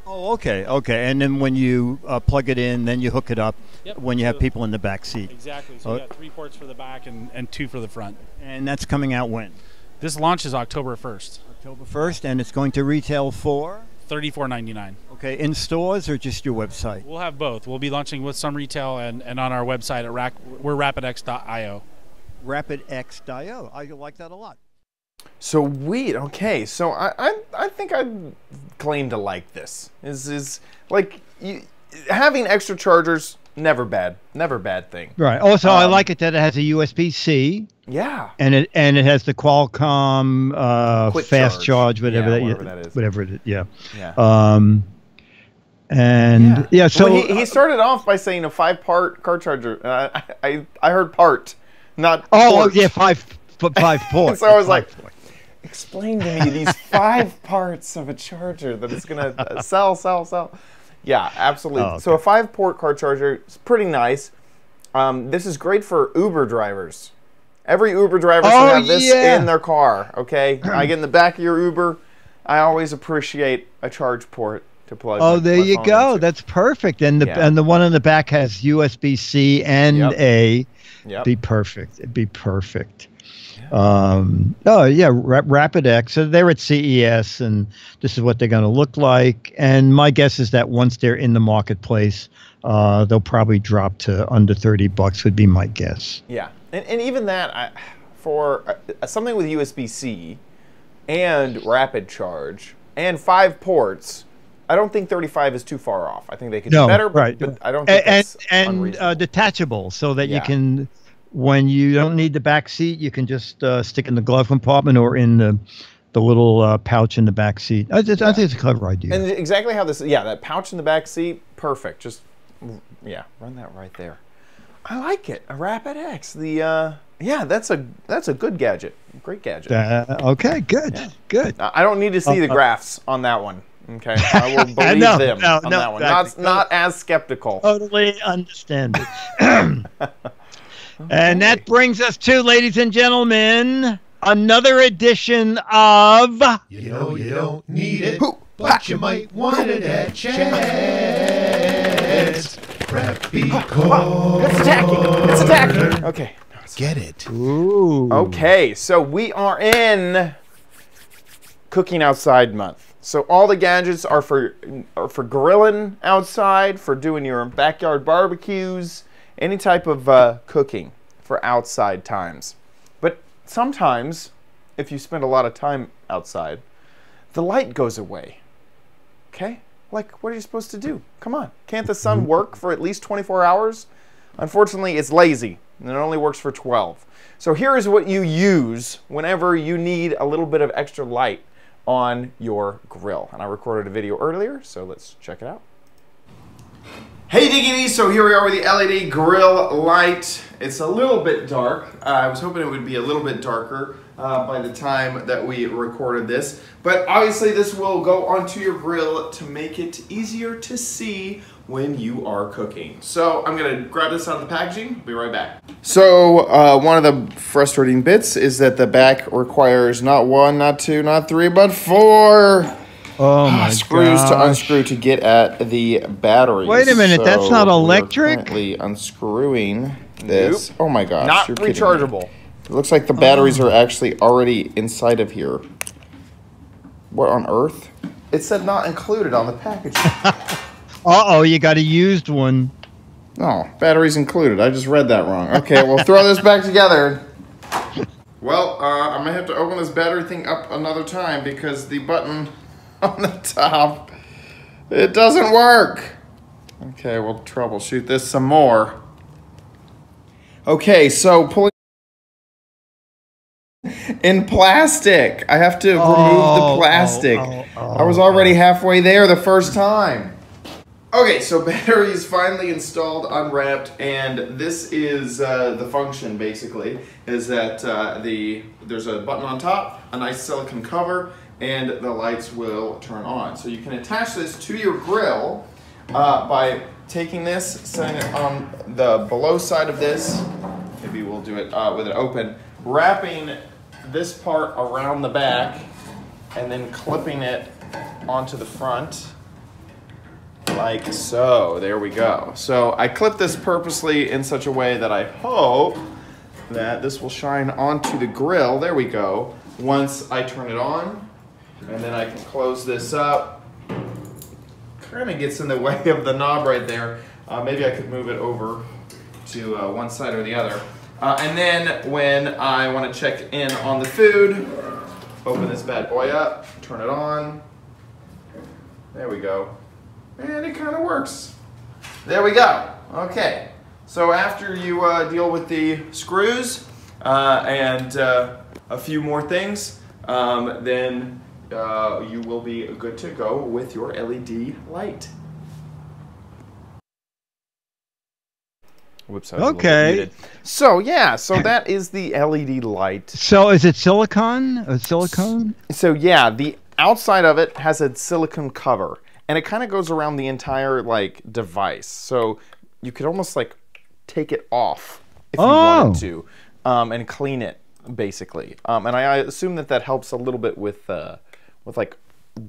Oh, okay. And then when you plug it in, then you hook it up when you have people in the back seat. Exactly. So you got 3 ports for the back and 2 for the front. And that's coming out when? This launches October 1st. October 1st, and it's going to retail for? $34.99. Okay, in stores or just your website? We'll have both. We'll be launching with some retail and on our website at we're rapidx.io. rapidx.io. I like that a lot. So weed. Okay, so I think I claim to like this. Is like having extra chargers, never bad thing. Right. Also, I like it that it has a USB-C. Yeah. And it has the Qualcomm Quick fast charge, whatever, whatever that is. Whatever it is. Yeah. Yeah. So well, he started off by saying a 5-part car charger. I heard part, not port. yeah, 5 ports. So I was like, explain to me these 5 parts of a charger that it's gonna sell. Yeah, absolutely. Oh, okay. So a 5-port car charger is pretty nice. This is great for Uber drivers. Every Uber driver should have this in their car. Okay, I get in the back of your Uber. I always appreciate a charge port to plug. There you go. Into. That's perfect. And the one in the back has USB-C and A. Yep. Be perfect. It'd be perfect. Rapid X. So they're at CES, and this is what they're going to look like. And my guess is that once they're in the marketplace, they'll probably drop to under $30. Would be my guess. Yeah, and even that for something with USB-C and rapid charge and 5 ports. I don't think 35 is too far off. I think they could do better, but I don't think that's unreasonable. Detachable, so that you can, when you don't need the back seat, you can just stick in the glove compartment or in the little pouch in the back seat. I think it's a clever idea. And exactly how this, that pouch in the back seat, perfect. Just, run that right there. I like it. A Rapid X. That's a good gadget. Great gadget. Okay, good, good. I don't need to see the graphs on that one. Okay, I will believe them on that one. Exactly. Not as skeptical. Totally understand it. And that brings us to, ladies and gentlemen, another edition of... You know you don't need it, but you might want it at Chad's Crappy Corner. It's attacking. Okay. Get it. Ooh. Okay, so we are in Cooking Outside Month. So all the gadgets are for grilling outside, for doing your backyard barbecues, any type of cooking for outside times. But sometimes, if you spend a lot of time outside, the light goes away. Okay? Like, what are you supposed to do? Come on. Can't the sun work for at least 24 hours? Unfortunately, it's lazy, and it only works for 12. So here is what you use whenever you need a little bit of extra light on your grill. And I recorded a video earlier, so let's check it out. Hey Diggity, so here we are with the LED grill light. It's a little bit dark. I was hoping it would be a little bit darker by the time that we recorded this. But obviously this will go onto your grill to make it easier to see when you are cooking. So I'm gonna grab this out of the packaging, be right back. So one of the frustrating bits is that the back requires not 1, not 2, not 3, but 4 screws to unscrew to get at the batteries. Wait a minute, that's not electric? Currently unscrewing this. Nope. Oh my gosh, Not you're rechargeable. kidding me. It looks like the batteries are actually already inside of here. What on earth? It said not included on the packaging. Uh-oh, you got a used one. No, batteries included. I just read that wrong. Okay, we'll throw this back together. Well, I'm gonna have to open this battery thing up another time because the button on the top, it doesn't work. Okay, we'll troubleshoot this some more. Okay, so pulling in plastic. I have to remove the plastic. I was already halfway there the first time. Okay, so battery is finally installed, unwrapped, and this is the function basically, is that there's a button on top, a nice silicone cover, and the lights will turn on. So you can attach this to your grill by taking this, setting it on the below side of this, maybe we'll do it with it open, wrapping this part around the back, and then clipping it onto the front. Like so. There we go. So I clipped this purposely in such a way that I hope that this will shine onto the grill. There we go. Once I turn it on, and then I can close this up. Kind of gets in the way of the knob right there. Maybe I could move it over to one side or the other. And then when I want to check in on the food, open this bad boy up, turn it on. There we go. And it kind of works. There we go. Okay. So after you deal with the screws, and a few more things, then you will be good to go with your LED light. Whoops, I was a little bit muted. So yeah, so that is the LED light. So is it silicone? Silicone? So yeah, the outside of it has a silicone cover, and it kind of goes around the entire like device. So you could almost like take it off if you wanted to, and clean it basically. And I assume that helps a little bit with like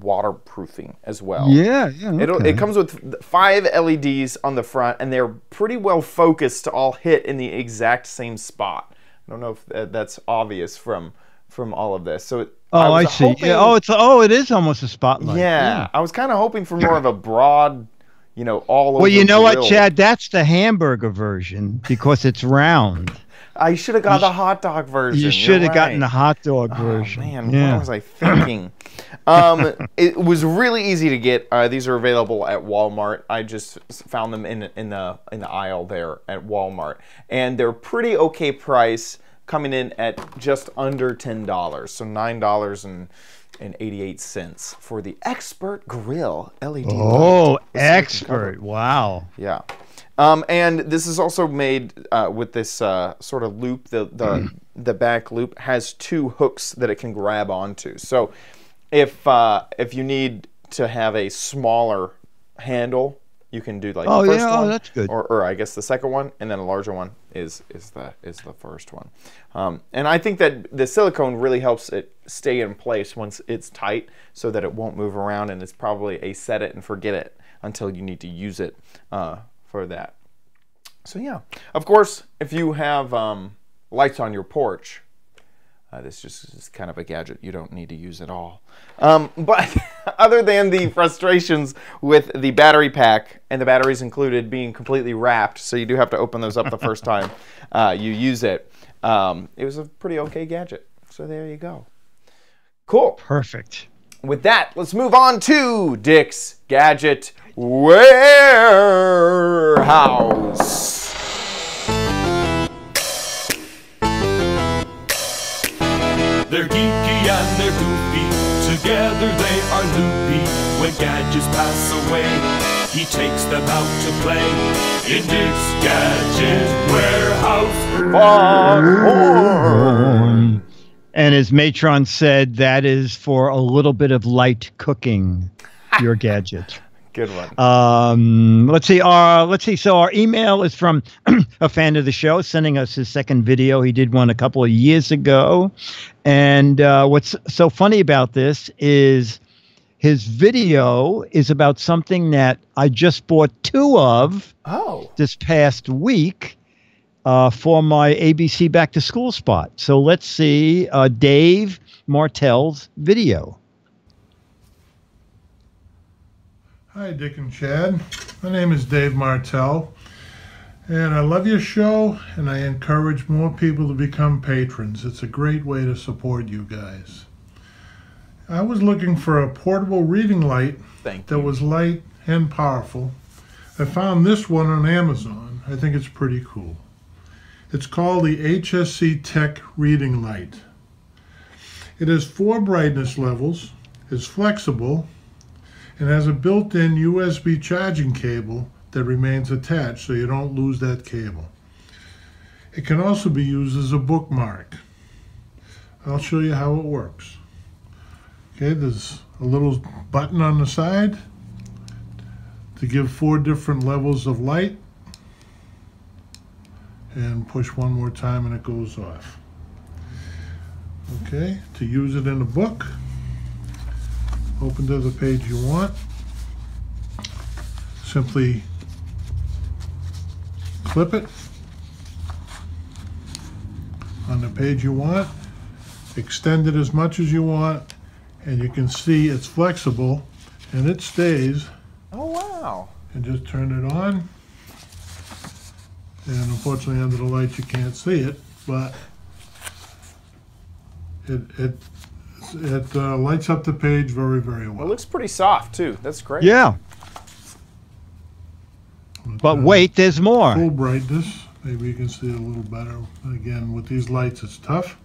waterproofing as well. Yeah, yeah. Okay. It comes with 5 LEDs on the front, and they're pretty well focused to all hit in the exact same spot. I don't know if that's obvious from all of this. So I see. Yeah. It is almost a spotlight. Yeah. I was kind of hoping for more of a broad, all over. Well, you know what, Chad? That's the hamburger version because it's round. I should have got the hot dog version. You should have gotten the hot dog version. Man, what was I thinking? It was really easy to get. These are available at Walmart. I just found them in the aisle there at Walmart, and they're pretty okay price, coming in at just under $10. So $9.88 for the Expert Grill LED. Oh, Expert! Wow. Yeah. And this is also made with this sort of loop. The back loop has 2 hooks that it can grab onto. So if you need to have a smaller handle, you can do like the first one. Oh, that's good. Or I guess the second one, and then a larger one is the first one. And I think that the silicone really helps it stay in place once it's tight, so that it won't move around, and it's probably a set it and forget it until you need to use it for that. So yeah, of course, if you have lights on your porch, this just is kind of a gadget you don't need to use at all. But other than the frustrations with the battery pack and the batteries included being completely wrapped, so you do have to open those up the first time you use it, it was a pretty okay gadget. So there you go. Cool. Perfect. With that, let's move on to Dick's Gadget Warehouse. They're geeky and they're goofy, together they are loopy. When gadgets pass away, he takes them out to play in Dick's Gadget Warehouse. And as Matron said, that is for a little bit of light cooking your gadget. Good one. Let's see. So our email is from a fan of the show, sending us his second video. He did one a couple of years ago. And what's so funny about this is his video is about something that I just bought 2 of this past week for my ABC Back to School spot. So let's see Dave Martell's video. Hi, Dick and Chad. My name is Dave Martell, and I love your show, and I encourage more people to become patrons. It's a great way to support you guys. I was looking for a portable reading light that was light and powerful. I found this one on Amazon. I think it's pretty cool. It's called the HSC Tech Reading Light. It has 4 brightness levels, is flexible, and has a built-in USB charging cable that remains attached so you don't lose that cable. It can also be used as a bookmark. I'll show you how it works. Okay, there's a little button on the side to give 4 different levels of light, and push one more time and it goes off. Okay, to use it in a book, open to the page you want. Simply clip it on the page you want, extend it as much as you want, and you can see it's flexible and it stays. Oh wow. And just turn it on. And unfortunately under the light you can't see it, but it lights up the page very, very well. It looks pretty soft too. That's great. Yeah. But wait, there's more. Full brightness, Maybe you can see it a little better. Again, with these lights, it's tough.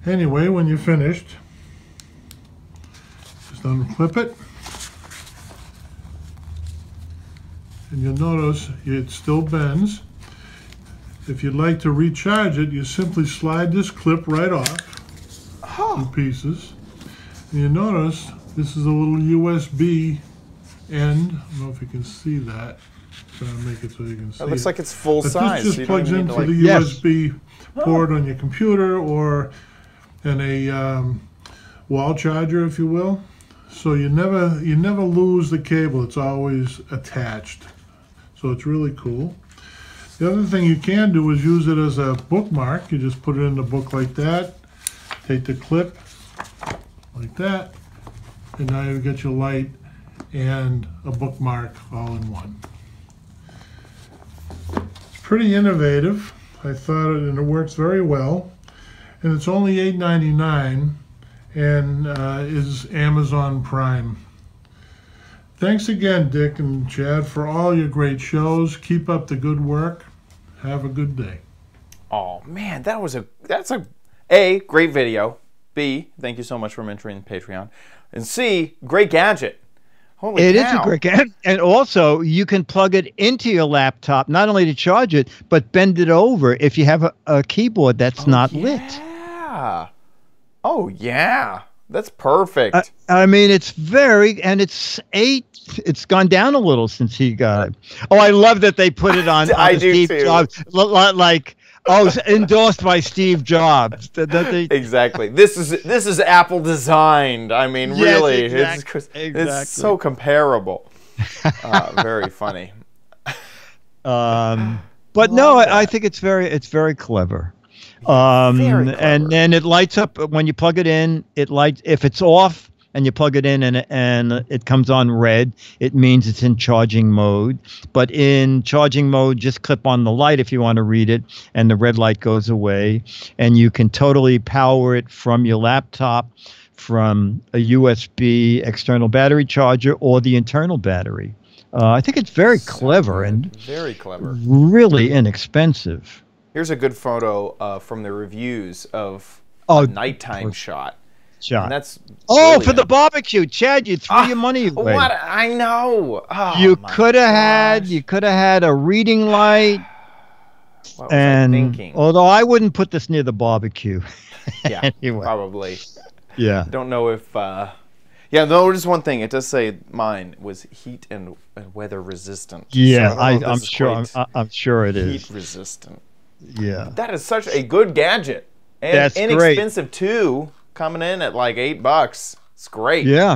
Anyway, when you're finished, just unclip it. And you'll notice it still bends. If you'd like to recharge it, you simply slide this clip right off, 2 pieces. And you notice this is a little USB end. I don't know if you can see that. I'm trying to make it so you can see it. Looks like it's full size. This just plugs into the USB port on your computer or in a wall charger, if you will. So you never lose the cable. It's always attached. So it's really cool. The other thing you can do is use it as a bookmark. You just put it in the book like that. Take the clip like that, and now you get your light and a bookmark all in one. It's pretty innovative. I thought it, and it works very well. And it's only $8.99 and is Amazon Prime. Thanks again, Dick and Chad, for all your great shows. Keep up the good work. Have a good day. Oh man, that's a great video. B, thank you so much for mentoring Patreon. And C, great gadget. Holy cow. It is a great gadget. And also, you can plug it into your laptop, not only to charge it, but bend it over if you have a keyboard that's not lit. Yeah. Oh, yeah. That's perfect. I mean, it's it's gone down a little since he got it. Oh, I love that they put it on I do Steve too. Jobs. Like, endorsed by Steve Jobs. Exactly. This is Apple designed. I mean, really, exactly. It's so comparable. Very funny. But no, I think it's very clever. Very clever. And then it lights up when you plug it in. It lights if it's off and you plug it in and it comes on red. It means it's in charging mode. But in charging mode, just clip on the light if you want to read it, and the red light goes away. And you can totally power it from your laptop, from a USB external battery charger, or the internal battery. I think it's very clever and very clever, really inexpensive. Here's a good photo from the reviews of a nighttime shot. And that's for the barbecue, Chad, you threw your money away. What? I know. Oh, you could have had a reading light. What was I thinking? Although I wouldn't put this near the barbecue. Yeah, anyway. Probably. Yeah. Don't know if. Yeah, notice one thing. It does say mine was heat and weather resistant. Yeah, so I'm sure it is. Heat resistant. Yeah. That is such a good gadget. And that's inexpensive too. Coming in at like $8. It's great. Yeah.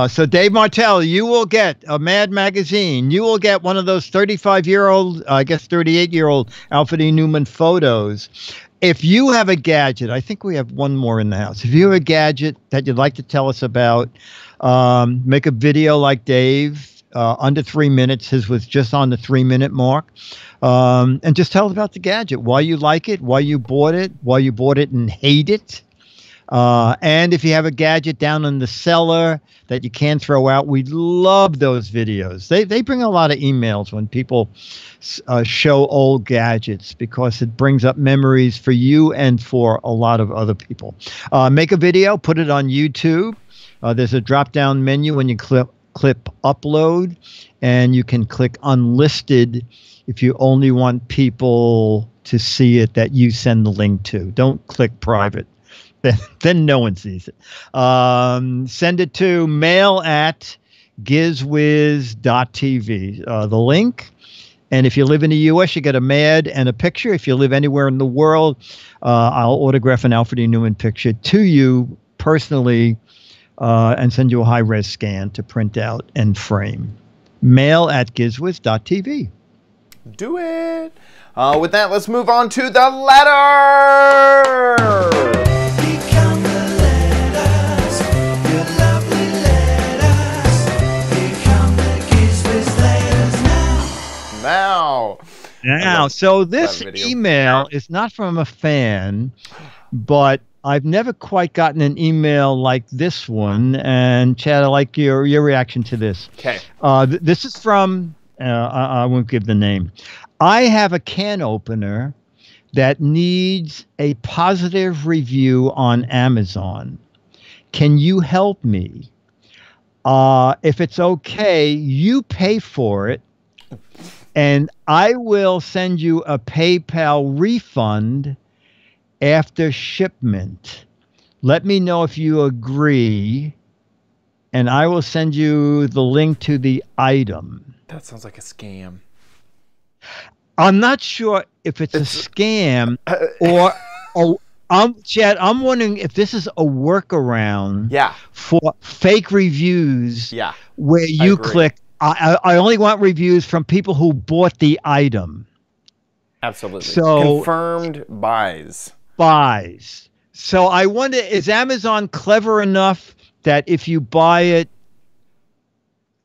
So Dave Martell, you will get a Mad magazine. You will get one of those 35-year-old, I guess 38-year-old Alfred E. Newman photos. If you have a gadget, I think we have one more in the house. If you have a gadget that you'd like to tell us about, make a video like Dave, under 3 minutes. His was just on the 3-minute mark. And just tell us about the gadget, why you like it, why you bought it and hate it. And if you have a gadget down in the cellar that you can throw out, we love those videos. They bring a lot of emails when people show old gadgets, because it brings up memories for you and for a lot of other people. Make a video, put it on YouTube. There's a drop-down menu when you clip upload, and you can click unlisted if you only want people to see it that you send the link to. Don't click private. Then no one sees it. Send it to mail@gizwiz.tv. The link. And if you live in the U.S., you get a Mad and a picture. If you live anywhere in the world, I'll autograph an Alfred E. Newman picture to you personally and send you a high-res scan to print out and frame. Mail@gizwiz.tv. Do it. With that, let's move on to the letter. Now, so this email is not from a fan, but I've never quite gotten an email like this one. And Chad, I like your reaction to this. Okay. This is from, I won't give the name. I have a can opener that needs a positive review on Amazon. Can you help me? If it's okay, you pay for it, and I will send you a PayPal refund after shipment. Let me know if you agree, and I will send you the link to the item. That sounds like a scam. I'm not sure if it's a scam or Chad, I'm wondering if this is a workaround for fake reviews where you click, I only want reviews from people who bought the item. Absolutely. So, confirmed buys. So I wonder, is Amazon clever enough that if you buy it,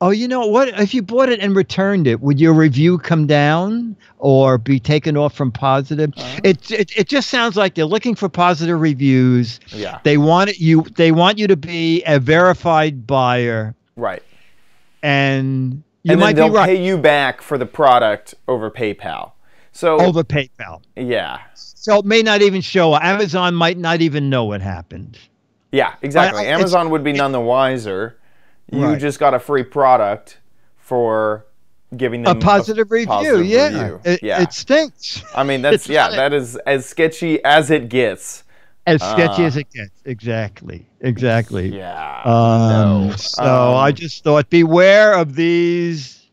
oh, you know what? If you bought it and returned it, would your review come down or be taken off from positive? It just sounds like they're looking for positive reviews. Yeah. They want you to be a verified buyer. Right. And you and might then be right. they'll pay you back for the product over PayPal. So over PayPal. Yeah. So it may not even show. Amazon might not even know what happened. Yeah, exactly. Amazon would be none the wiser. You just got a free product for giving them a positive review. It stinks. I mean, that is as sketchy as it gets. As sketchy as it gets. Exactly. Yeah. So I just thought, beware of these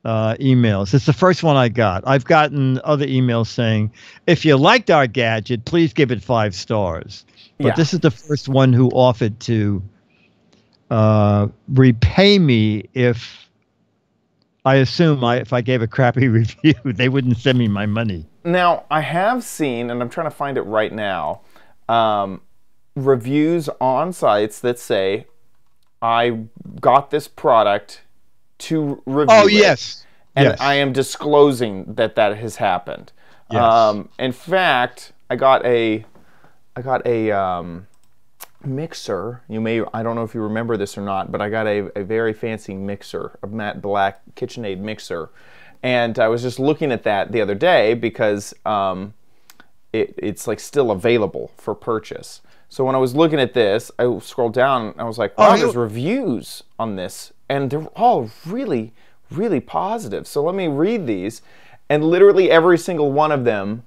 emails. It's the first one I got. I've gotten other emails saying, if you liked our gadget, please give it 5 stars. But this is the first one who offered to repay me if I assume if I gave a crappy review, they wouldn't send me my money. Now, I have seen, and I'm trying to find it right now, reviews on sites that say, I got this product to review it, and I am disclosing that has happened. Yes. In fact, I got a mixer. I don't know if you remember this or not, but I got a very fancy mixer, a matte black KitchenAid mixer, and I was just looking at that the other day because it's like still available for purchase. So when I was looking at this, I scrolled down and I was like, wow, there's reviews on this, and they're all really, really positive. So let me read these, and literally every single one of them,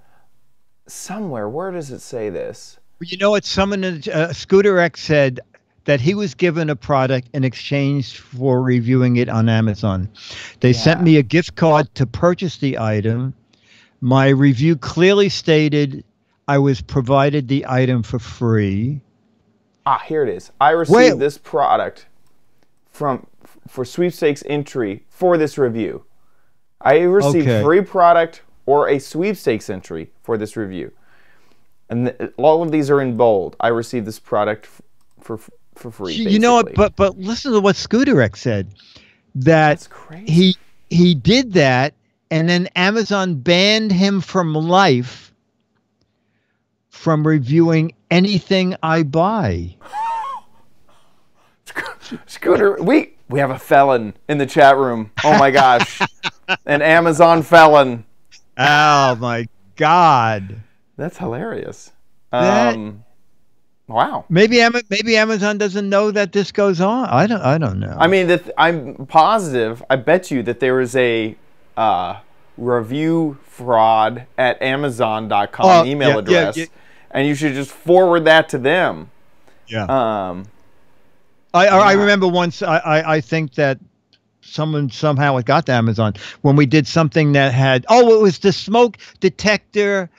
somewhere, where does it say this? You know what? Someone, Scooter X, said that he was given a product in exchange for reviewing it on Amazon. They sent me a gift card to purchase the item. My review clearly stated I was provided the item for free. Here it is. I received this product for sweepstakes entry for this review. I received free product or a sweepstakes entry for this review. And all of these are in bold. I received this product for free. Basically. You know what? But listen to what Scooter X said. That's crazy. He did that, and then Amazon banned him from life from reviewing anything I buy. Scooter, we have a felon in the chat room. Oh my gosh, an Amazon felon. Oh my God. That's hilarious. Wow. Maybe Amazon doesn't know that this goes on. I don't know. I mean, I'm positive. I bet you that there is a review fraud at Amazon.com email address, and you should just forward that to them. Yeah. I remember once. I think that someone somehow it got to Amazon when we did something that had. Oh, it was the smoke detector.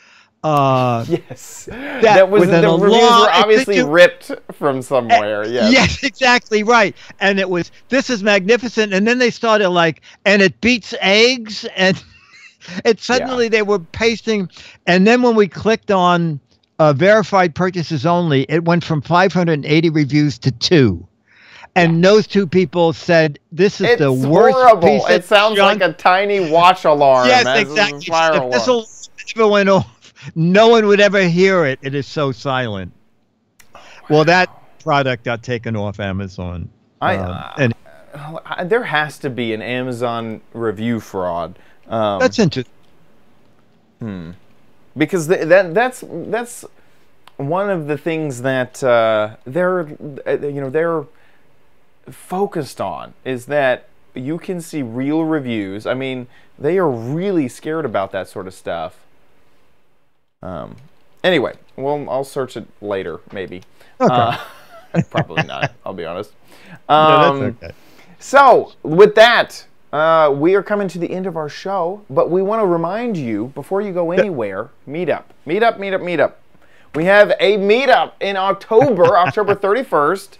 Yes, that was the reviews were obviously ripped from somewhere. Yes, exactly right. And it was, this is magnificent. And then they started like, and it beats eggs, and it suddenly they were pasting. And then when we clicked on verified purchases only, it went from 580 reviews to 2. And those 2 people said, "This is the worst horrible. piece of It sounds like a tiny watch alarm." Yes, exactly. If this never went off, no one would ever hear it. It is so silent. Wow. Well, that product got taken off Amazon. There has to be an Amazon review fraud. That's interesting. Because that's one of the things that they're focused on, is that you can see real reviews. I mean, they are really scared about that sort of stuff. Anyway, well, I'll search it later, maybe. Okay. Probably not, I'll be honest. No, that's okay. So, with that, we are coming to the end of our show, but we want to remind you, before you go anywhere, meetup. We have a meetup in October, October 31st,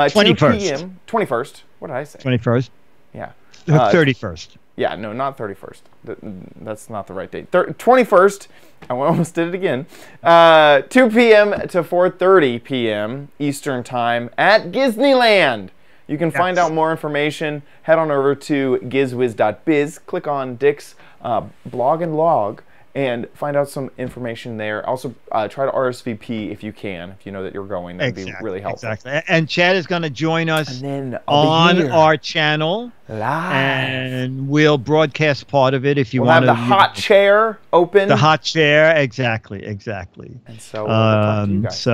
2 p.m. 21st. What did I say? 21st. Yeah. 31st. Yeah, no, not 31st. That's not the right date. 21st. I almost did it again. 2 p.m. to 4:30 p.m. Eastern Time at Disneyland. You can find out more information. Head on over to gizwiz.biz. Click on Dick's blog and log and find out some information there. Also, try to RSVP if you can, if you know that you're going. That'd be really helpful. Exactly. And Chad is going to join us on our channel. Live. And we'll broadcast part of it if you want to. We'll have the hot chair open. The hot chair, exactly. And so we'll talk to you guys.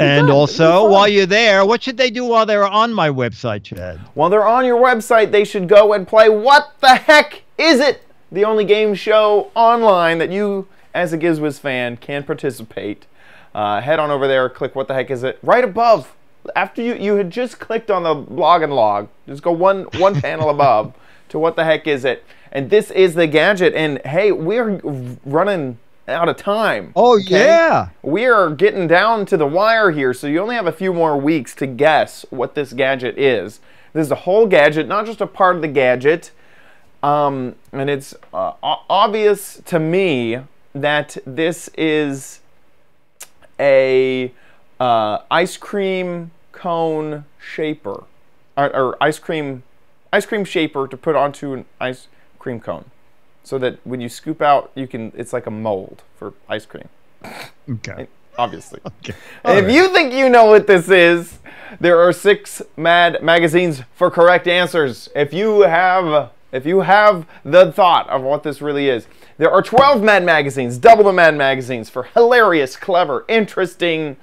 And also, while you're there, what should they do while they're on my website, Chad? While they're on your website, they should go and play What the Heck Is It? The only game show online that you, as a Giz Wiz fan, can participate. Head on over there, click What the Heck Is It? Right above. After you had just clicked on the blog and log, just go one panel above to What the Heck Is It? And this is the gadget. And hey, we're running out of time. Oh, okay? Yeah. We are getting down to the wire here, so you only have a few more weeks to guess what this gadget is. This is a whole gadget, not just a part of the gadget. And it's obvious to me that this is a ice cream cone shaper, or ice cream shaper to put onto an ice cream cone, so that when you scoop out, it's like a mold for ice cream. Okay. Obviously. Okay. If you think you know what this is, there are 6 Mad magazines for correct answers. If you have the thought of what this really is, there are 12 Mad magazines, double the Mad magazines, for hilarious, clever, interesting,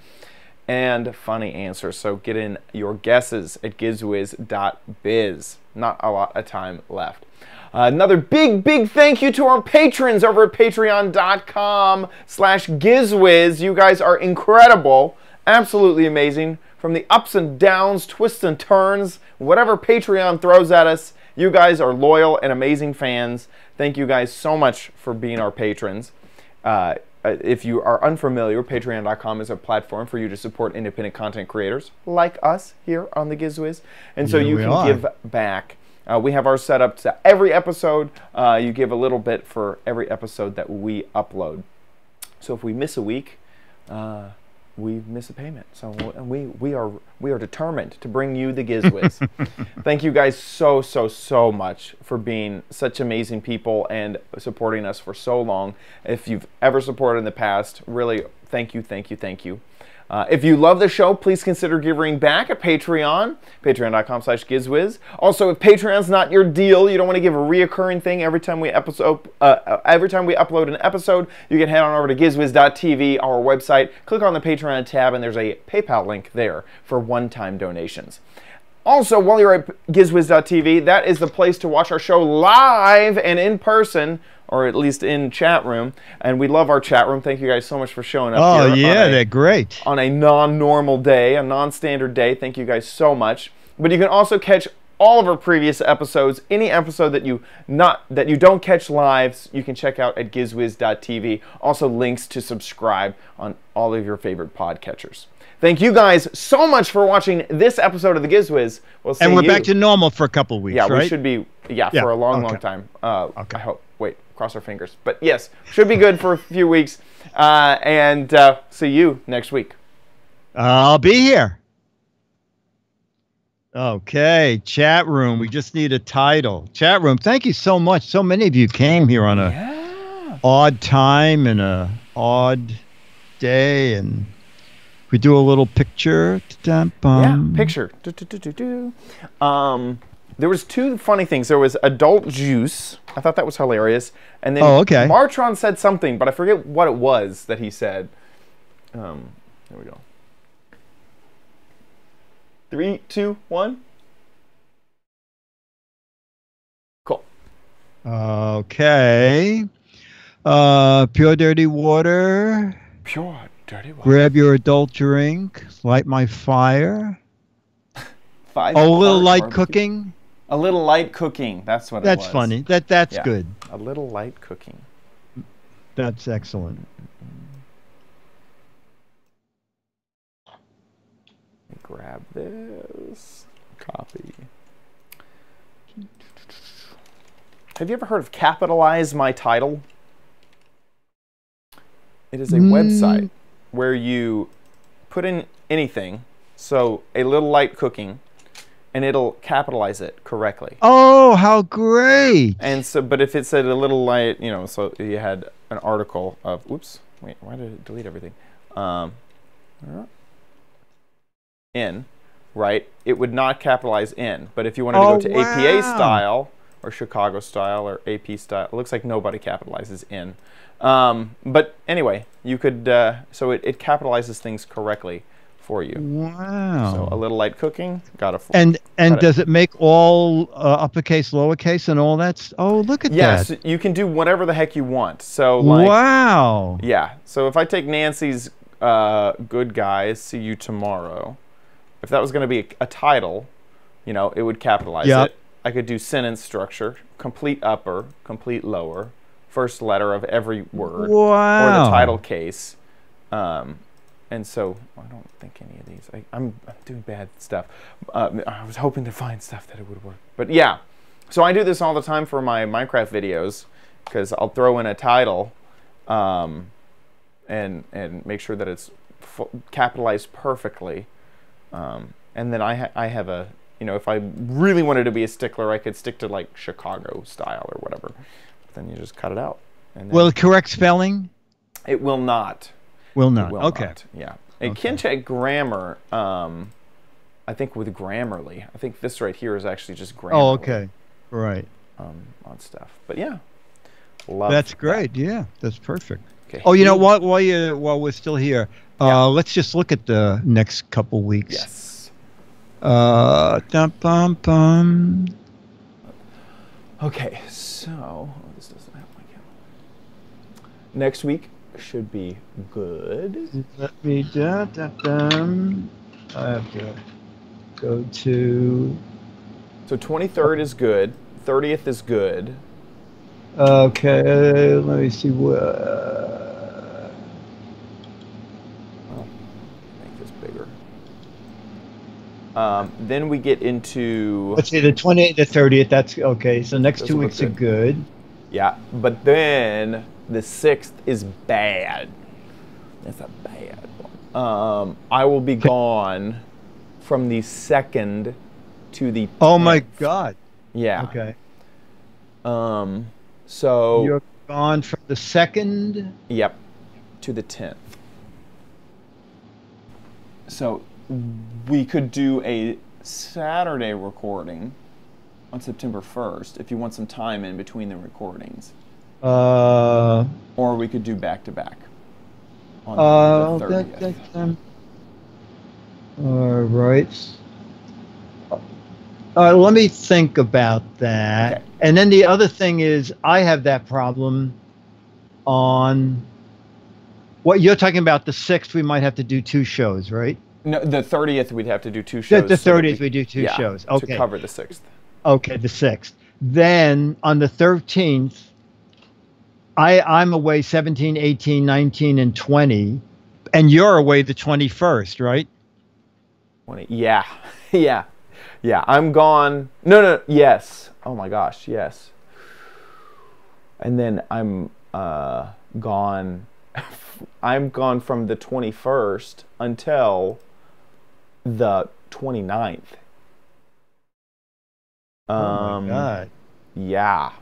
and funny answers. So get in your guesses at gizwiz.biz. Not a lot of time left. Another big thank you to our patrons over at patreon.com/GizWiz. You guys are incredible, absolutely amazing. From the ups and downs, twists and turns, whatever Patreon throws at us, you guys are loyal and amazing fans. Thank you guys so much for being our patrons. If you are unfamiliar, patreon.com is a platform for you to support independent content creators like us here on the Giz Wiz. And so you can give back. We have ours set up to every episode. You give a little bit for every episode that we upload. So if we miss a week, we miss a payment. So we are determined to bring you the Giz Wiz. Thank you guys so much for being such amazing people and supporting us for so long. If you've ever supported in the past, really thank you. If you love the show, please consider giving back at Patreon, patreon.com/GizWiz. Also, if Patreon's not your deal, you don't want to give a reoccurring thing every time we upload an episode, you can head on over to gizwiz.tv, our website, click on the Patreon tab, and there's a PayPal link there for one-time donations. Also, while you're at gizwiz.tv, that is the place to watch our show live and in person, or at least in chat room. And we love our chat room. Thank you guys so much for showing up here. Oh, yeah, they're great. On a non-normal day, a non-standard day. Thank you guys so much. But you can also catch all of our previous episodes. Any episode that you don't catch live, you can check out at gizwiz.tv. Also, links to subscribe on all of your favorite podcatchers. Thank you guys so much for watching this episode of the Giz Wiz. We'll see you. And we're back to normal for a couple of weeks, right? Yeah, we should be, for a long time. Okay. I hope. Wait, cross our fingers. But yes, should be good for a few weeks. And see you next week. I'll be here. Okay, chat room. We just need a title. Chat room, thank you so much. So many of you came here on a odd time and a odd day, and we do a little picture. Yeah, picture. There was two funny things. There was adult juice. I thought that was hilarious. And then Martron said something, but I forget what it was that he said. There we go. 3, 2, 1. Cool. Okay. Pure dirty water. Pure dirty water. Grab your adult drink. Light my fire. 5 a little light barbecue. Cooking. A little light cooking. That's what it was. That's funny. That's good. A little light cooking. That's excellent. Grab this. Copy. Have you ever heard of Capitalize My Title? It is a website where you put in anything, so a little light cooking, and it'll capitalize it correctly. Oh, how great! And so, but if it said a little light, you know, so you had an article of, oops, wait, why did it delete everything? In, right? It would not capitalize in. But if you wanted to go to APA style or Chicago style or AP style, it looks like nobody capitalizes in. But anyway, you could, so it capitalizes things correctly for you. Wow. So a little light cooking, got a And does it make all uppercase, lowercase, and all that? Oh, look at that. Yes, you can do whatever the heck you want. So like, wow. Yeah. So if I take Nancy's good guys, see you tomorrow. If that was going to be a title, you know, it would capitalize it. I could do sentence structure, complete upper, complete lower, first letter of every word, or the title case. And so I don't think any of these. I'm doing bad stuff. I was hoping to find stuff that it would work. But yeah, so I do this all the time for my Minecraft videos because I'll throw in a title and make sure that it's capitalized perfectly. And then I have a, you know, if I really wanted to be a stickler, I could stick to like Chicago style or whatever. But then you just cut it out. And will it correct spelling? It will not. Will not. It will Okay. not. Yeah. It can check grammar. I think with Grammarly. I think this right here is actually just Grammarly. Oh, okay. Right. On stuff. But yeah. That's great. Yeah, that's perfect. Okay. Oh, you know what? While we're still here, let's just look at the next couple weeks. Yes. Okay, so this doesn't have my camera. Next week should be good. Let me I have to go to. So 23rd is good. 30th is good. Okay, let me see what. Well, make this bigger. Then we get into. Let's see, the 28th, the 30th. That's okay. So next 2 weeks are good. Yeah, but then the 6th is bad. That's a bad one. I will be gone from the 2nd to the 10th. Oh my God. Yeah. Okay. So you're gone from the 2nd. Yep. To the 10th. So we could do a Saturday recording on September 1st if you want some time in between the recordings. Or we could do back-to-back on the 30th. All right. Let me think about that. Okay. And then the other thing is, I have that problem on what you're talking about. The 6th, we might have to do 2 shows, right? No, the 30th we'd have to do 2 shows. The 30th we do 2 shows. Okay. To cover the 6th. Okay, the 6th. Then on the 13th, I'm away 17, 18, 19, and 20, and you're away the 21st, right? 20. Yeah. Yeah. Yeah, I'm gone. No, yes. Oh my gosh, yes. And then I'm gone. I'm gone from the 21st until the 29th. Oh my God. Yeah.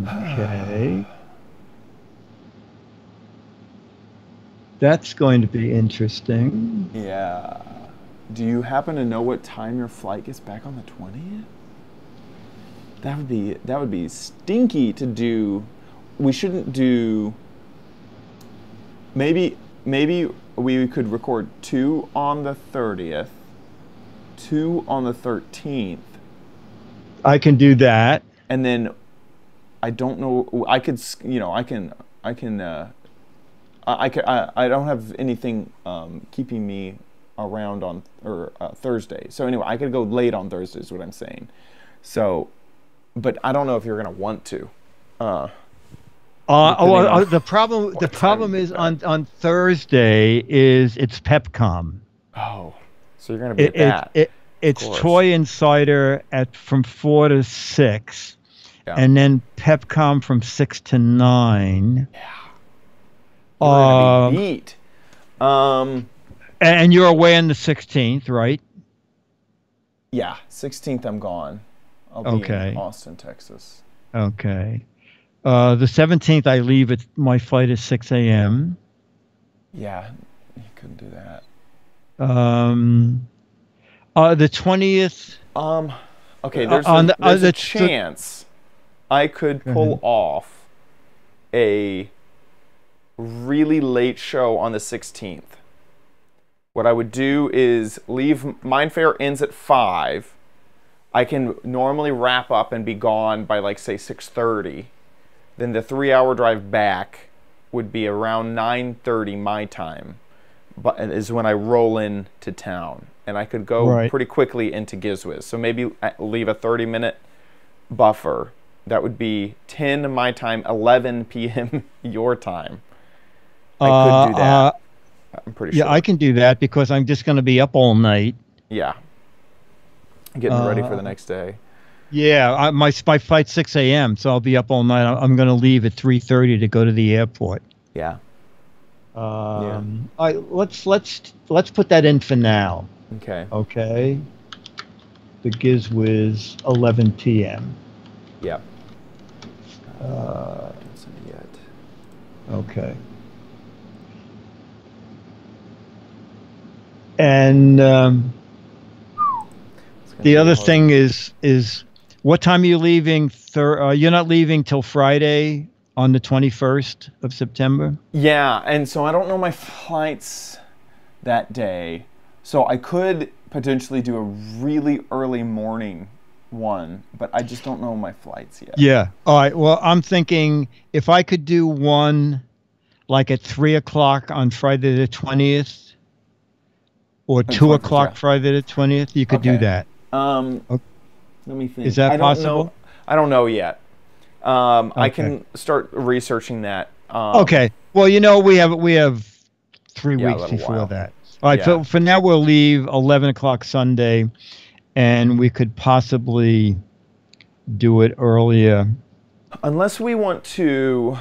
Okay. That's going to be interesting. Yeah. Do you happen to know what time your flight gets back on the 20th? That would be stinky to do. We shouldn't do. Maybe we could record 2 on the 30th, 2 on the 13th. I can do that. And then I don't know. I could, you know, I don't have anything keeping me around on Thursday. So anyway, I could go late on Thursday is what I'm saying. So, but I don't know if you're gonna want to. The problem is on Thursday is it's PepCom. Oh, so you're gonna be at that. It's Toy Insider from 4 to 6, and then PepCom from 6 to 9. Yeah. You're gonna be beat. And you're away on the 16th, right? Yeah, 16th I'm gone. I'll be in Austin, Texas. Okay. The 17th I leave. My flight is 6 a.m. Yeah, you couldn't do that. The 20th. Okay, there's a chance I could pull off a really late show on the 16th. What I would do is leave. Mindfair ends at 5. I can normally wrap up and be gone by, like, say 6:30. Then the 3-hour drive back would be around 9:30 my time, but is when I roll into town, and I could go pretty quickly into Giz Wiz. So maybe leave a 30-minute buffer. That would be 10 my time, 11 p.m. your time. I could do that. I'm pretty sure. Yeah, I can do that because I'm just going to be up all night. Yeah. Getting ready for the next day. Yeah, my flight's 6 a.m., so I'll be up all night. I'm going to leave at 3:30 to go to the airport. Yeah. Let's put that in for now. Okay. Okay. The Giz Wiz 11 p.m. Yep. Don't send it yet. Okay. And the other thing is what time are you leaving? You're not leaving till Friday on the 21st of September? Yeah, and so I don't know my flights that day. So I could potentially do a really early morning one, but I just don't know my flights yet. Yeah. All right. Well, I'm thinking if I could do one like at 3 o'clock on Friday the 20th or 2 o'clock Friday the 20th, you could do that. Let me think. Is that possible? I don't know yet. I can start researching that. Okay. Well, you know, we have 3 weeks before that. All right. So for now, we'll leave 11 o'clock Sunday, and we could possibly do it earlier. Unless we want to.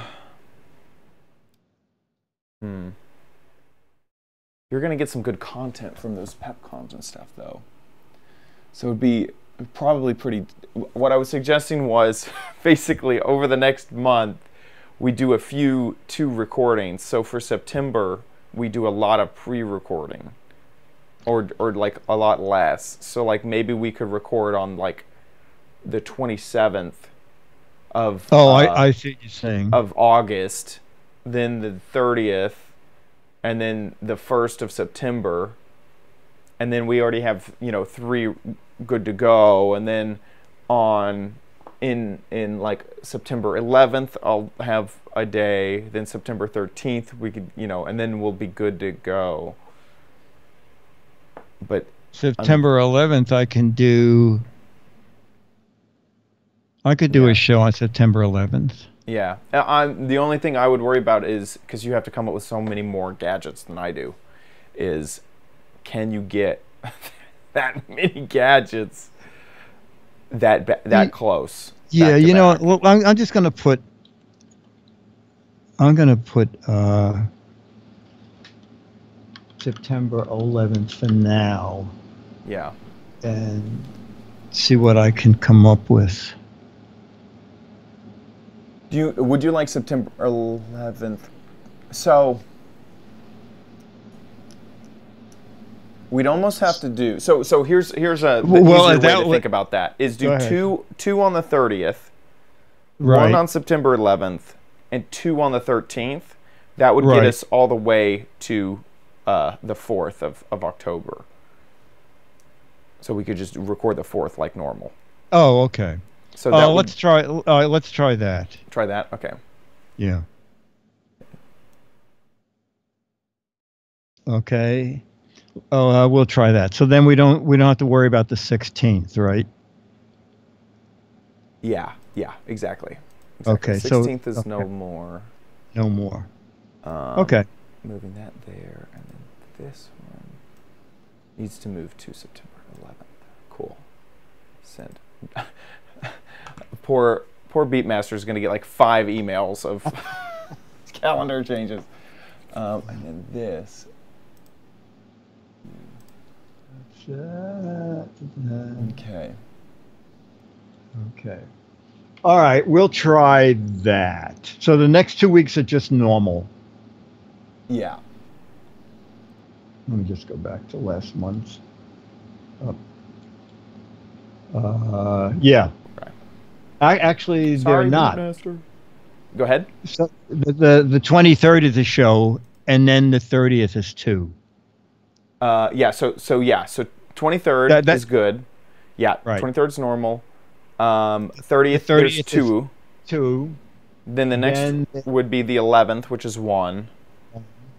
You're going to get some good content from those PepCons and stuff, though. So it'd be probably pretty. What I was suggesting was basically over the next month, we do 2 recordings. So for September, we do a lot of pre-recording, or like a lot less. So like maybe we could record on like the 27th of. I see what you're saying. Of August, then the 30th, and then the 1st of September, and then we already have 3 good to go, and then in like September 11th I'll have a day, then September 13th we could and then we'll be good to go. But September 11th I could do a show on September 11th. Yeah, the only thing I would worry about is, because you have to come up with so many more gadgets than I do, is can you get that many gadgets that close? Yeah, well, I'm just going to put. I'm going to put September 11th for now. Yeah. And see what I can come up with. Would you like September 11th? So We'd almost have to do so. Here's the easier way to think about that is do two on the 30th, one on September 11th, and 2 on the 13th. That would get us all the way to the 4th of October. So we could just record the 4th like normal. Oh, okay. So let's try. Let's try that. Try that. Okay. Yeah. Okay. Oh, we'll try that. So then we don't have to worry about the 16th, right? Yeah, exactly. Okay, 16th is no more. No more. Okay. Moving that there, and then this one needs to move to September 11th. Cool. Send. Poor Beatmaster is going to get like 5 emails of calendar changes. And then this. Okay. All right, we'll try that. So the next 2 weeks are just normal. Yeah. Let me just go back to last month's. Yeah. Okay. They're not. Master. Go ahead. So the 23rd is a show, and then the 30th is 2. Yeah. So 23rd is good. Yeah. Right. 23rd is normal. 30th there's 2. 2. Then the next would be the 11th, which is 1.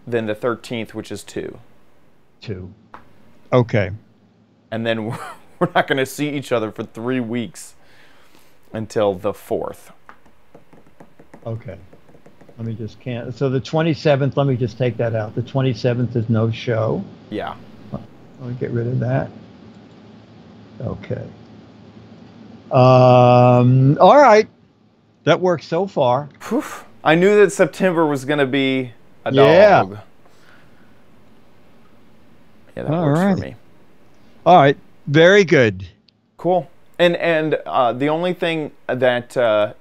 Then the 13th, which is 2. 2. Okay. And then we're not going to see each other for 3 weeks until the 4th. Okay. Let me just so the 27th, let me just take that out. The 27th is no show. Yeah. Let me get rid of that. Okay. All right. That works so far. Whew. I knew that September was going to be a dog. Yeah, that works for me. All right. Very good. Cool. And the only thing that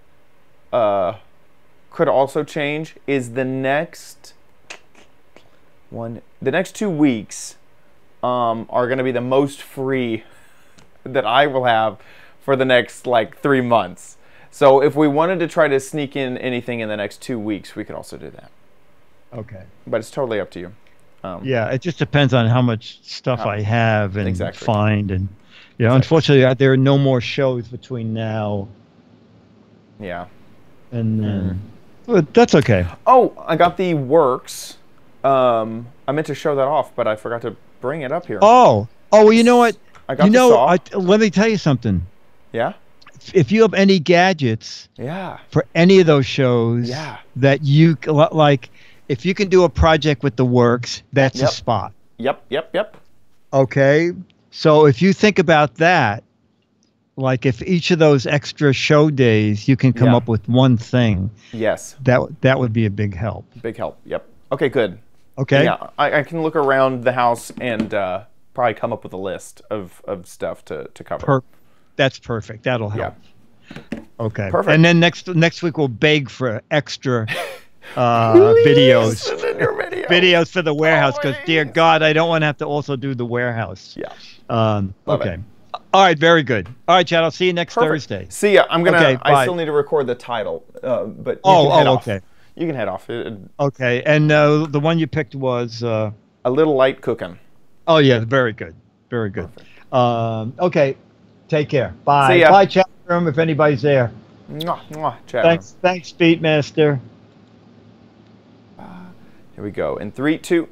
could also change is the next 2 weeks are going to be the most free that I will have for the next like 3 months. So if we wanted to try to sneak in anything in the next 2 weeks, we could also do that. Okay. But it's totally up to you. Yeah, it just depends on how much stuff I have and find. And unfortunately, there are no more shows between now. Yeah. And then, but that's okay. Oh, I got the works. I meant to show that off, but I forgot to bring it up here. Oh, well, you know what? I got the saw. Let me tell you something. Yeah? If you have any gadgets for any of those shows that you like, if you can do a project with the works, that's a spot. Yep. Okay. So if you think about that, like if each of those extra show days you can come up with one thing. Yes. That would be a big help. Big help. Yep. Okay, good. Okay. Yeah, I can look around the house and probably come up with a list of stuff to cover. That's perfect. That'll help. Yeah. Okay. Perfect. And then next week we'll beg for extra videos. Videos for the warehouse, because dear God, I don't want to have to also do the warehouse. Yeah. Okay. All right. Very good. All right, Chad. I'll see you next Thursday. See ya. I'm gonna. Okay, I still need to record the title, but okay. You can head off. Okay. And the one you picked was A Little Light Cooking. Oh yeah. Very good. Very good. Okay. Take care. Bye. See ya. Bye, chat room. If anybody's there. Chat room. Thanks, Beatmaster. Here we go. In 3, 2.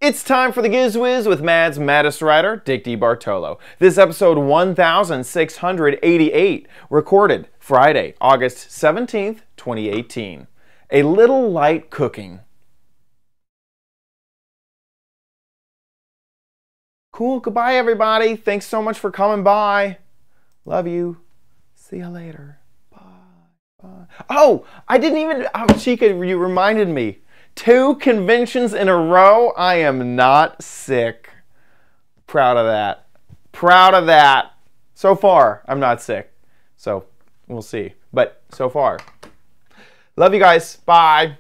It's time for the Giz Wiz with Mad's maddest writer, Dick DeBartolo. This episode 1688, recorded Friday, August 17th, 2018. A Little Light Cooking. Cool. Goodbye, everybody. Thanks so much for coming by. Love you. See you later. Bye. Bye. Oh, I didn't even... Chica, you reminded me. 2 conventions in a row. I am not sick. Proud of that. Proud of that. So far, I'm not sick. So, we'll see. But so far. Love you guys. Bye.